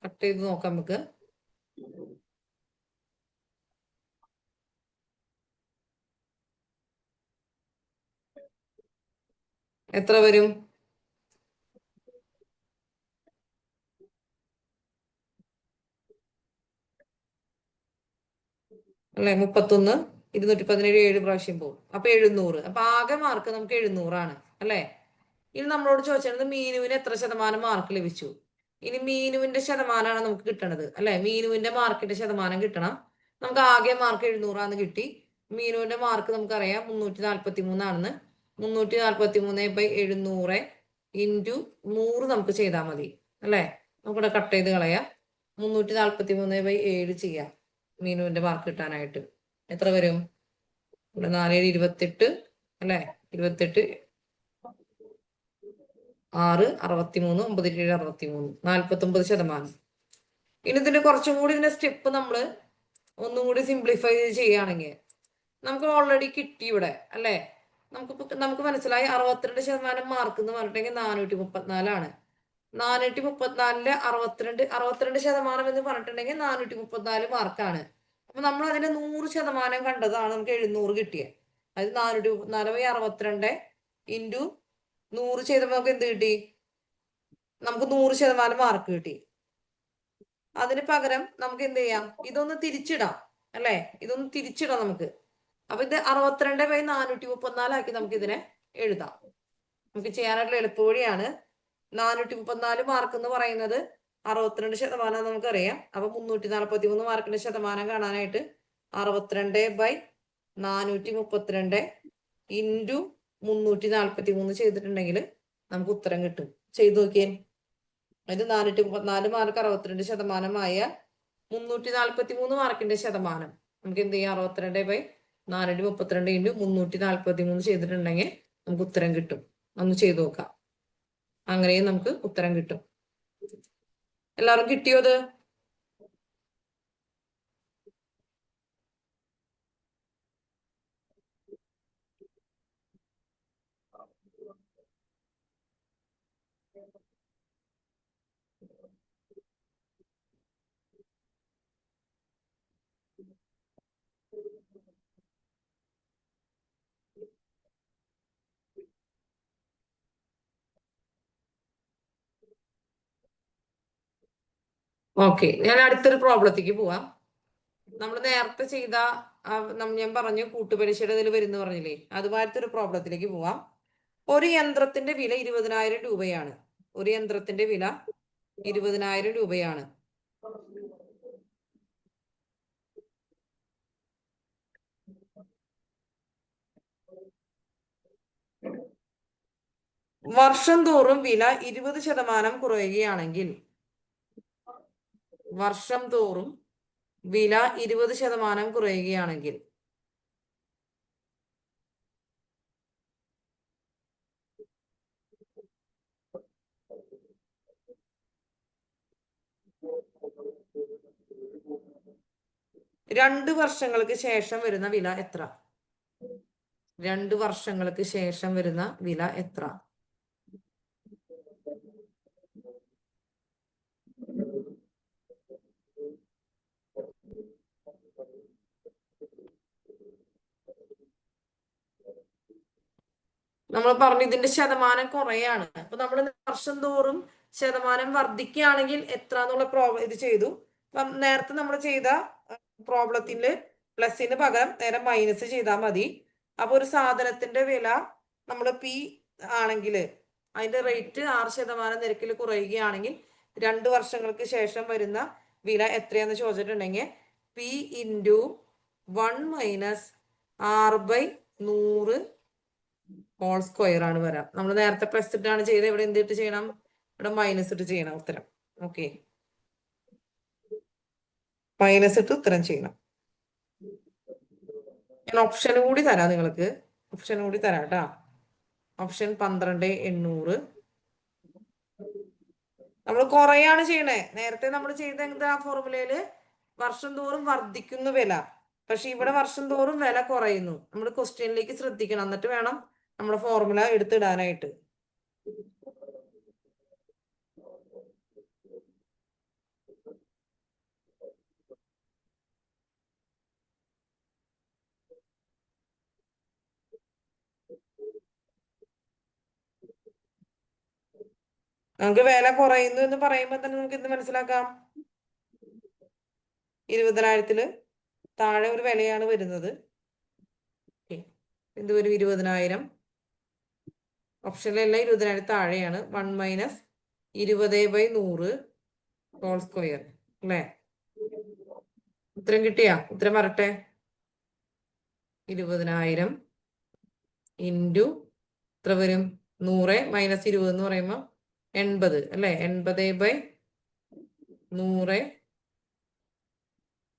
Speaker 1: കട്ട് ചെയ്ത് നോക്കാം നമുക്ക്. എത്ര വരും? അല്ലെ, 31, 217 7 പ്രാവശ്യം പോകും. അപ്പൊ 700. അപ്പൊ ആകെ മാർക്ക് നമുക്ക് 700 അല്ലെ? ഇനി നമ്മളോട് ചോദിച്ചിരുന്നത് മീനുവിന് എത്ര ശതമാനം മാർക്ക് ലഭിച്ചു. ഇനി മീനുവിന്റെ ശതമാനമാണ് നമുക്ക് കിട്ടണത് അല്ലെ? മീനുവിന്റെ മാർക്കിന്റെ ശതമാനം കിട്ടണം. നമുക്ക് ആകെ മാർക്ക് 700 കിട്ടി. മീനുവിന്റെ മാർക്ക് നമുക്കറിയാം 343 343/700 × 100 നമുക്ക് ചെയ്താൽ മതി അല്ലെ? നമുക്കിവിടെ കട്ട് ചെയ്ത് കളയാം. 343/7 ചെയ്യാം മീനുവിന്റെ മാർക്ക് കിട്ടാനായിട്ട്. എത്ര വരും? ഇവിടെ 4 28 അല്ലെ? 28 6 63 9 63 49%. ഇനി ഇതിന്റെ കുറച്ചും കൂടി ഇതിന്റെ സ്റ്റെപ്പ് നമ്മൾ ഒന്നും കൂടി സിംപ്ലിഫൈ ചെയ്യുകയാണെങ്കിൽ നമുക്ക് ഓൾറെഡി കിട്ടി ഇവിടെ അല്ലെ? നമുക്ക് മനസ്സിലായി 62% മാർക്ക് എന്ന് പറഞ്ഞിട്ടുണ്ടെങ്കിൽ 434. 434-ലെ 62% എന്ന് പറഞ്ഞിട്ടുണ്ടെങ്കിൽ 434 മാർക്കാണ്. അപ്പൊ നമ്മൾ അതിന്റെ 100% കണ്ടതാണ് നമുക്ക് 700 കിട്ടിയത്. അത് 434/62 × 100 ചെയ്തപ്പോ നമുക്ക് എന്ത് കിട്ടി? നമുക്ക് 100% മാർക്ക് കിട്ടി. അതിന് പകരം നമുക്ക് എന്ത് ചെയ്യാം? ഇതൊന്ന് തിരിച്ചിടാം അല്ലെ? ഇതൊന്ന് തിരിച്ചിടാം നമുക്ക്. അപ്പൊ ഇത് 62/434 ആക്കി നമുക്ക് ഇതിനെ എഴുതാം. നമുക്ക് ചെയ്യാനായിട്ടുള്ള എളുപ്പവഴിയാണ്. 434 മാർക്ക് എന്ന് പറയുന്നത് 62% നമുക്കറിയാം. അപ്പൊ 343 മാർക്കിന്റെ ശതമാനം കാണാനായിട്ട് 62/432 × 343 ചെയ്തിട്ടുണ്ടെങ്കിൽ നമുക്ക് ഉത്തരം കിട്ടും. ചെയ്തു നോക്കിയേ. അത് 434 മാർക്ക് 62% ആയാൽ 343 മാർക്കിന്റെ ശതമാനം നമുക്ക് എന്ത് ചെയ്യാം? 62/432 × 343 ചെയ്തിട്ടുണ്ടെങ്കിൽ നമുക്ക് ഉത്തരം കിട്ടും. ഒന്ന് ചെയ്തു നോക്കാം. അങ്ങനെയും നമുക്ക് ഉത്തരം കിട്ടും. എല്ലാവർക്കും കിട്ടിയോ അത്? ഓക്കെ, ഞാൻ അടുത്തൊരു പ്രോബ്ലത്തേക്ക് പോവാം. നമ്മൾ നേരത്തെ ചെയ്ത ഞാൻ പറഞ്ഞു കൂട്ടുപലിശയുടെ ഇതിൽ വരുന്ന പറഞ്ഞില്ലേ, അതുമാതിരത്തെ ഒരു പ്രോബ്ലത്തിലേക്ക് പോവാം. ഒരു യന്ത്രത്തിന്റെ വില 20,000 രൂപയാണ്. ഒരു യന്ത്രത്തിന്റെ വില 20,000 രൂപയാണ്. വർഷം തോറും വില 20% കുറയുകയാണെങ്കിൽ, വർഷം തോറും വില 20% കുറയുകയാണെങ്കിൽ രണ്ട് വർഷങ്ങൾക്ക് ശേഷം വരുന്ന വില എത്ര? 2 വർഷങ്ങൾക്ക് ശേഷം വരുന്ന വില എത്ര? നമ്മൾ പറഞ്ഞു ഇതിന്റെ ശതമാനം കുറയാണ്. അപ്പൊ നമ്മൾ വർഷം തോറും ശതമാനം വർദ്ധിക്കുകയാണെങ്കിൽ എത്ര എന്നുള്ള ഇത് ചെയ്തു. അപ്പം നേരത്തെ നമ്മൾ ചെയ്ത പ്രോബ്ലത്തില് പ്ലസിന് പകരം നേരെ മൈനസ് ചെയ്താൽ മതി. അപ്പൊ ഒരു സാധനത്തിന്റെ വില നമ്മൾ പി ആണെങ്കിൽ അതിന്റെ റേറ്റ് 6% നിരക്കിൽ കുറയുകയാണെങ്കിൽ 2 വർഷങ്ങൾക്ക് ശേഷം വരുന്ന വില എത്രയാന്ന് ചോദിച്ചിട്ടുണ്ടെങ്കിൽ P into 1 - R/100 whole square ആണ് വരാം. നമ്മൾ നേരത്തെ പ്ലസ് ഇട്ടാണ് ചെയ്തത്. ഇവിടെ എന്തിട്ട് ചെയ്യണം? ഇവിടെ മൈനസ് ഇട്ട് ചെയ്യണം ഉത്തരം. ഓക്കെ, മൈനസ് ഇട്ട് ഉത്തരം ചെയ്യണം. ഞാൻ ഓപ്ഷൻ കൂടി തരാം നിങ്ങൾക്ക്. ഓപ്ഷൻ കൂടി തരാം കേട്ടാ. ഓപ്ഷൻ 12,800. നമ്മൾ കുറയാണ് ചെയ്യണേ. നേരത്തെ നമ്മൾ ചെയ്ത എന്താ ഫോർമുലയില് വർഷം തോറും വർദ്ധിക്കുന്നു വില. പക്ഷെ ഇവിടെ വർഷം തോറും വില കുറയുന്നു. നമ്മൾ ക്വസ്റ്റ്യനിലേക്ക് ശ്രദ്ധിക്കണം. എന്നിട്ട് വേണം നമ്മുടെ ഫോർമുല എടുത്തിടാനായിട്ട്. നമുക്ക് വില കുറയുന്നു എന്ന് പറയുമ്പോൾ തന്നെ നമുക്ക് എന്ത് മനസ്സിലാക്കാം? 20,000 താഴെ ഒരു വിലയാണ് വരുന്നത്. എന്ത് വരും? 20,000. ഓപ്ഷനിലെല്ലാം 20,000 താഴെയാണ്. 1 - 20/100 ഹോൾ സ്ക്വയർ അല്ലേ? ഉത്തരം കിട്ടിയാ? ഉത്തരം വരട്ടെ. 20,000 ഇൻറ്റു എത്ര വരും? 100 - 20 എന്ന് പറയുമ്പോൾ 80 അല്ലെ? 80/100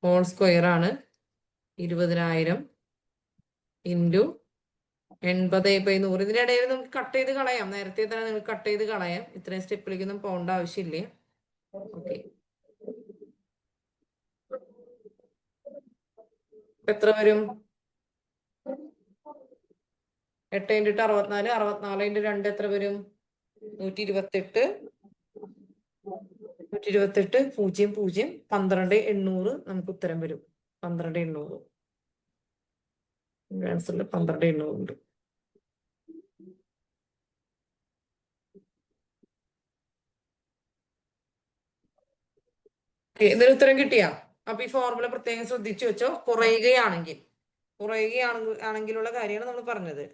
Speaker 1: ഹോൾ സ്ക്വയർ ആണ്. 20,000 ഇൻറ്റു 80/100. ഇതിന്റെ ഇടയിൽ നമുക്ക് കട്ട് ചെയ്ത് കളയാം. നേരത്തെ തന്നെ നിങ്ങൾക്ക് കട്ട് ചെയ്ത് കളയാം. ഇത്രയും സ്റ്റെപ്പിലേക്കൊന്നും പോകേണ്ട ആവശ്യമില്ല. ഓക്കെ, എത്ര വരും? 8 × 64, 64 × 2 എത്ര വരും? 128. 128 0 0 12,800 നമുക്ക് ഉത്തരം വരും. 12,800. ആൻസറിൽ 12,800 ഉണ്ട്. ഇതിന് ഉത്തരം കിട്ടിയാ? അപ്പൊ ഈ ഫോർമുല പ്രത്യേകം ശ്രദ്ധിച്ചു വെച്ചോ. കുറയുകയാണെങ്കിലുള്ള കാര്യമാണ് നമ്മൾ പറഞ്ഞത്.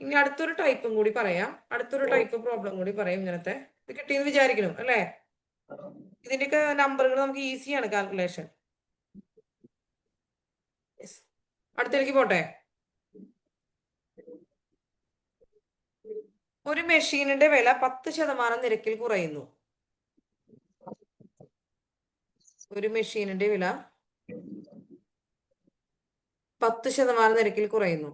Speaker 1: ഇനി അടുത്തൊരു ടൈപ്പും കൂടി പറയാം. അടുത്തൊരു ടൈപ്പ് പ്രോബ്ലം കൂടി പറയാം. ഇങ്ങനത്തെ ഇത് കിട്ടിയെന്ന് വിചാരിക്കണം അല്ലേ? ഇതിന്റെയൊക്കെ നമ്പറുകൾ നമുക്ക് ഈസിയാണ് കാൽക്കുലേഷൻ. അടുത്തേക്ക് പോട്ടെ. ഒരു മെഷീനിന്റെ വില 10% നിരക്കിൽ കുറയുന്നു. ഒരു മെഷീനിന്റെ വില 10% നിരക്കിൽ കുറയുന്നു.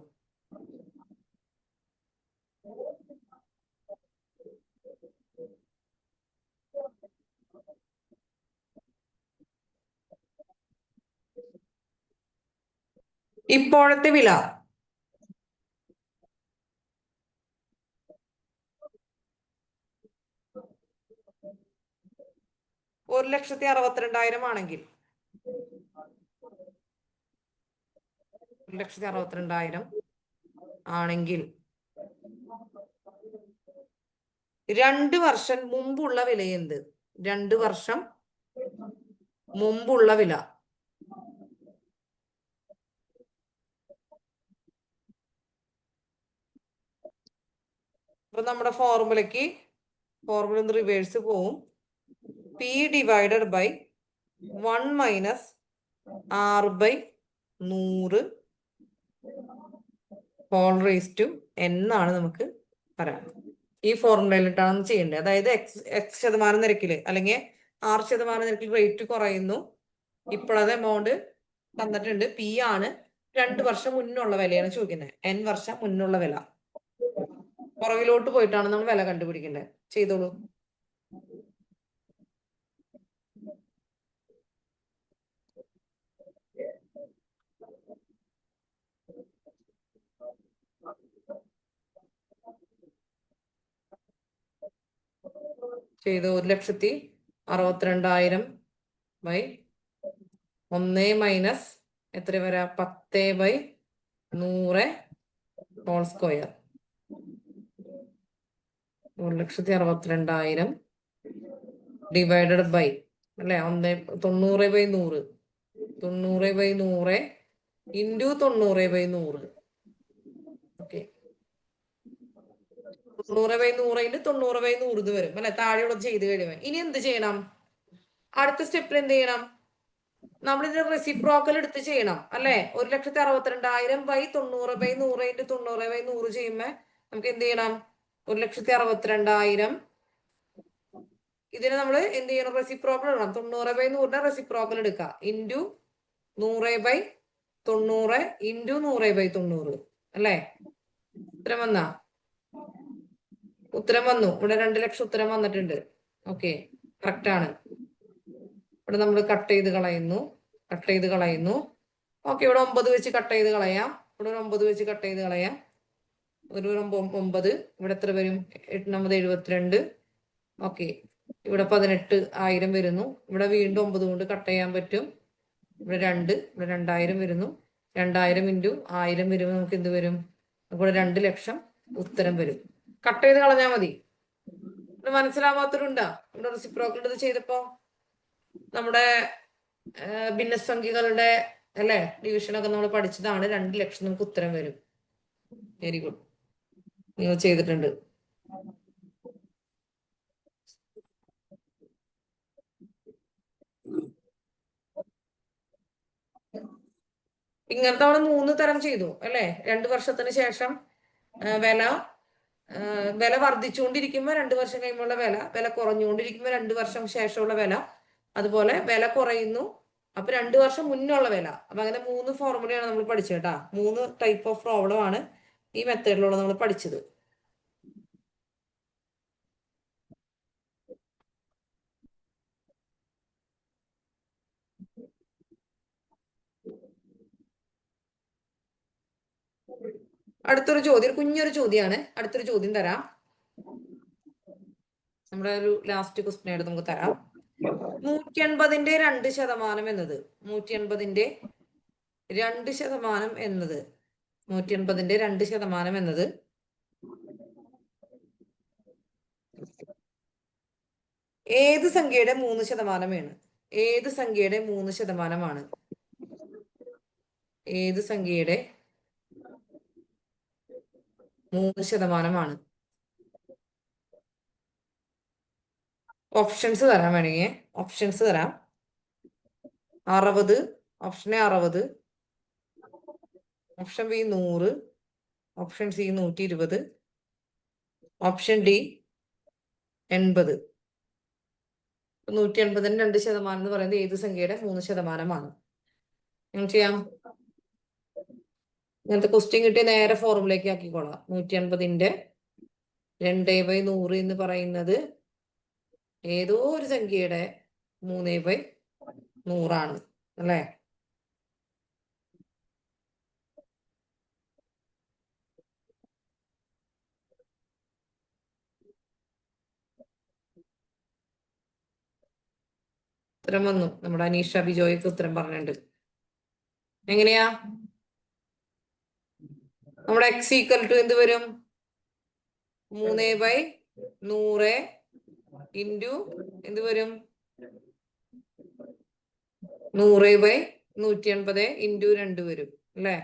Speaker 1: ഇപ്പോഴത്തെ വില 1,62,000 ആണെങ്കിൽ 1,62,000 ആണെങ്കിൽ 2 വർഷം മുമ്പുള്ള വില എന്ത്? 2 വർഷം മുമ്പുള്ള വില. അപ്പൊ നമ്മുടെ ഫോർമുല റിവേഴ്സ് പോവും. P / 1 - R/100 whole raise to n ആണ് നമുക്ക് പറയാം. ഈ ഫോർമുലയിലിട്ടാണ് ചെയ്യേണ്ടത്. അതായത് x% നിരക്കില് അല്ലെങ്കിൽ 6% നിരക്കിൽ റേറ്റ് കുറയുന്നു. ഇപ്പോഴത്തെ എമൗണ്ട് തന്നിട്ടുണ്ട്. P ആണ്. 2 വർഷം മുന്നുള്ള വിലയാണ് ചോദിക്കുന്നത്. n വർഷം മുന്നുള്ള വില. പുറകിലോട്ട് പോയിട്ടാണ് നമ്മൾ വില കണ്ടുപിടിക്കേണ്ടത്. ചെയ്തോളൂ. ചെയ്ത് 1,62,000 ബൈ 1 - എത്ര വരാ? 10/100 ഹോൾ സ്ക്വയർ. 1,62,000 ഡിവൈഡഡ് ബൈ അല്ലെ 90/100 90/100 ഇൻറ്റു 90/100. ഓക്കെ, 90/100 90/100 ഇത് വരും അല്ലെ. താഴെയുള്ളത് ചെയ്ത് കഴിയുമ്പോൾ ഇനി എന്ത് ചെയ്യണം? അടുത്ത സ്റ്റെപ്പിൽ എന്ത് ചെയ്യണം? നമ്മളിത് റെസിപ്രോക്കൽ എടുത്ത് ചെയ്യണം അല്ലെ. 1,62,000 ബൈ 90/100 ഇൻറ്റു 90/100 ചെയ്യുമ്പോൾ നമുക്ക് എന്ത് ചെയ്യണം? 1,62,000 ഇതിനെ നമ്മൾ എന്ത് ചെയ്യണം? റെസിപ്രോക്കൽ എടുക്കണം. 90/100 റെസിപ്രോക്കൽ എടുക്കുക ഇൻറ്റു 100/90 ഇൻറ്റു 100/90 അല്ലെ. ഉത്തരം വന്നാ? ഉത്തരം വന്നു. ഇവിടെ 2 ലക്ഷം ഉത്തരം വന്നിട്ടുണ്ട്. ഓക്കെ, കറക്റ്റ് ആണ്. ഇവിടെ നമ്മൾ കട്ട് ചെയ്ത് കളയുന്നു. ഓക്കെ, ഇവിടെ 9 വെച്ച് കട്ട് ചെയ്ത് കളയാം. ഇവിടെ ഒരു 9 വെച്ച് കട്ട് ചെയ്ത് കളയാം. ഒരു 9. ഇവിടെ എത്ര വരും? 8×9 = 72. ഓക്കെ, ഇവിടെ 18,000 വരുന്നു. ഇവിടെ വീണ്ടും 9 കൊണ്ട് കട്ട് ചെയ്യാൻ പറ്റും. ഇവിടെ 2, ഇവിടെ 2,000 വരുന്നു. 2,000 ഇൻറ്റു 1000 വരുമ്പോൾ നമുക്ക് എന്ത് വരും? ഇവിടെ 2 ലക്ഷം ഉത്തരം വരും. കട്ട് ചെയ്ത് കളഞ്ഞാൽ മതി. ഇവിടെ മനസ്സിലാവാത്തവരുണ്ടാ? ഇവിടെ റെസിപ്രോക്കൽ ഇത് ചെയ്തപ്പോ നമ്മുടെ ഭിന്നസംഖ്യകളുടെ അല്ലെ ഡിവിഷനൊക്കെ നമ്മൾ പഠിച്ചതാണ്. 2 ലക്ഷം നമുക്ക് ഉത്തരം വരും. വെരി ഗുഡ്, നിങ്ങൾ ചെയ്തിട്ടുണ്ട്. ഇങ്ങനത്തെ നമ്മൾ 3 തരം ചെയ്തു അല്ലെ. 2 വർഷത്തിന് ശേഷം വില വർദ്ധിച്ചുകൊണ്ടിരിക്കുമ്പോൾ 2 വർഷം കഴിയുമ്പോൾ വില കുറഞ്ഞുകൊണ്ടിരിക്കുമ്പോൾ 2 വർഷം ശേഷമുള്ള വില, അതുപോലെ വില കുറയുന്നു അപ്പൊ 2 വർഷം മുന്നുള്ള വില. അപ്പൊ അങ്ങനെ 3 ഫോർമുലയാണ് നമ്മൾ പഠിച്ചത് കേട്ടാ. 3 ടൈപ്പ് ഓഫ് പ്രോബ്ലം ആണ് ഈ മെത്തേഡിലൂടെ നമ്മൾ പഠിച്ചത്. അടുത്തൊരു ചോദ്യം, കുഞ്ഞൊരു ചോദ്യമാണ്. അടുത്തൊരു ചോദ്യം തരാം. നമ്മുടെ ഒരു ലാസ്റ്റ് ക്വസ്റ്റ്യൻ ആയിട്ട് നമുക്ക് തരാം. 180ന്റെ 2% എന്നത് 180ന്റെ 2% എന്നത് 180ന്റെ 2% എന്നത് ഏത് സംഖ്യയുടെ 3%? ഏത് സംഖ്യയുടെ 3%? ഏത് സംഖ്യയുടെ 3%? ഓപ്ഷൻസ് തരാൻ വേണമെങ്കിൽ ഓപ്ഷൻസ് തരാം. 60, option A 60, option B 100, option C 120, option D 80. 180ന് 2% എന്ന് പറയുന്നത് ഏത് സംഖ്യയുടെ 3%? നിങ്ങൾ ചെയ്യാം. ഇങ്ങനത്തെ ക്വസ്റ്റ്യൻ കിട്ടിയ നേരെ ഫോർമുലയ്ക്ക് ആക്കിക്കോളാം. 180ന്റെ 2/100 എന്ന് പറയുന്നത് ഏതോ ഒരു സംഖ്യയുടെ 3/100 അല്ലേ. ഉത്തരം വന്നു. നമ്മുടെ അനീഷ ബിജോയ്ക്ക് ഉത്തരം പറഞ്ഞിട്ടുണ്ട്. എങ്ങനെയാ? നമ്മുടെ x = എന്ത് വരും? 3/100 ഇൻറ്റു എന്ത് വരും? 100/180 ഇൻറ്റു 2 വരും അല്ലേ.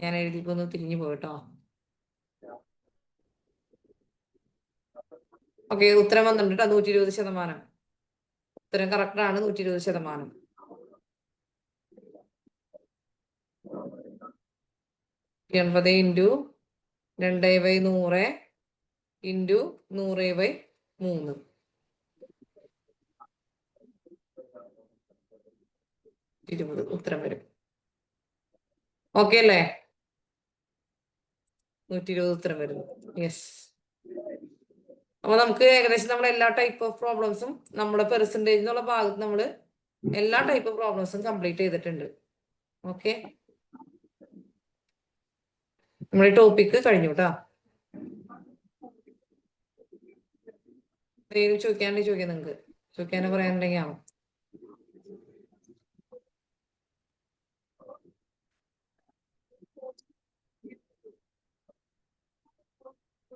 Speaker 1: ഞാൻ എഴുതിപ്പോ ഒന്ന് തിരിഞ്ഞു പോയിട്ടോ. ഓക്കെ, ഉത്തരം വന്നിട്ടുണ്ട് 120%. ഉത്തരം കറക്റ്റ് ആണ്. 120%. 80 ഇൻറ്റു 2/100 ഇൻറ്റു 100/3 20 ഉത്തരം വരും. ഓക്കെ അല്ലേ? 120 ഉത്തരം വരുന്നു. യെസ്. അപ്പൊ നമുക്ക് ഏകദേശം നമ്മൾ എല്ലാ ടൈപ്പ് ഓഫ് പ്രോബ്ലംസും നമ്മുടെ പെർസെൻറ്റേജ് എന്നുള്ള ഭാഗത്ത് നമ്മൾ എല്ലാ ടൈപ്പ് ഓഫ് പ്രോബ്ലംസും കംപ്ലീറ്റ് ചെയ്തിട്ടുണ്ട്. ഓക്കെ, നമ്മുടെ ടോപ്പിക്ക് കഴിഞ്ഞു കേട്ടോ. ചോദിക്കാനുണ്ടെങ്കിൽ ചോദിക്കാം. നിങ്ങൾക്ക് ചോദിക്കാനും പറയാനുണ്ടെങ്കിൽ ആവും.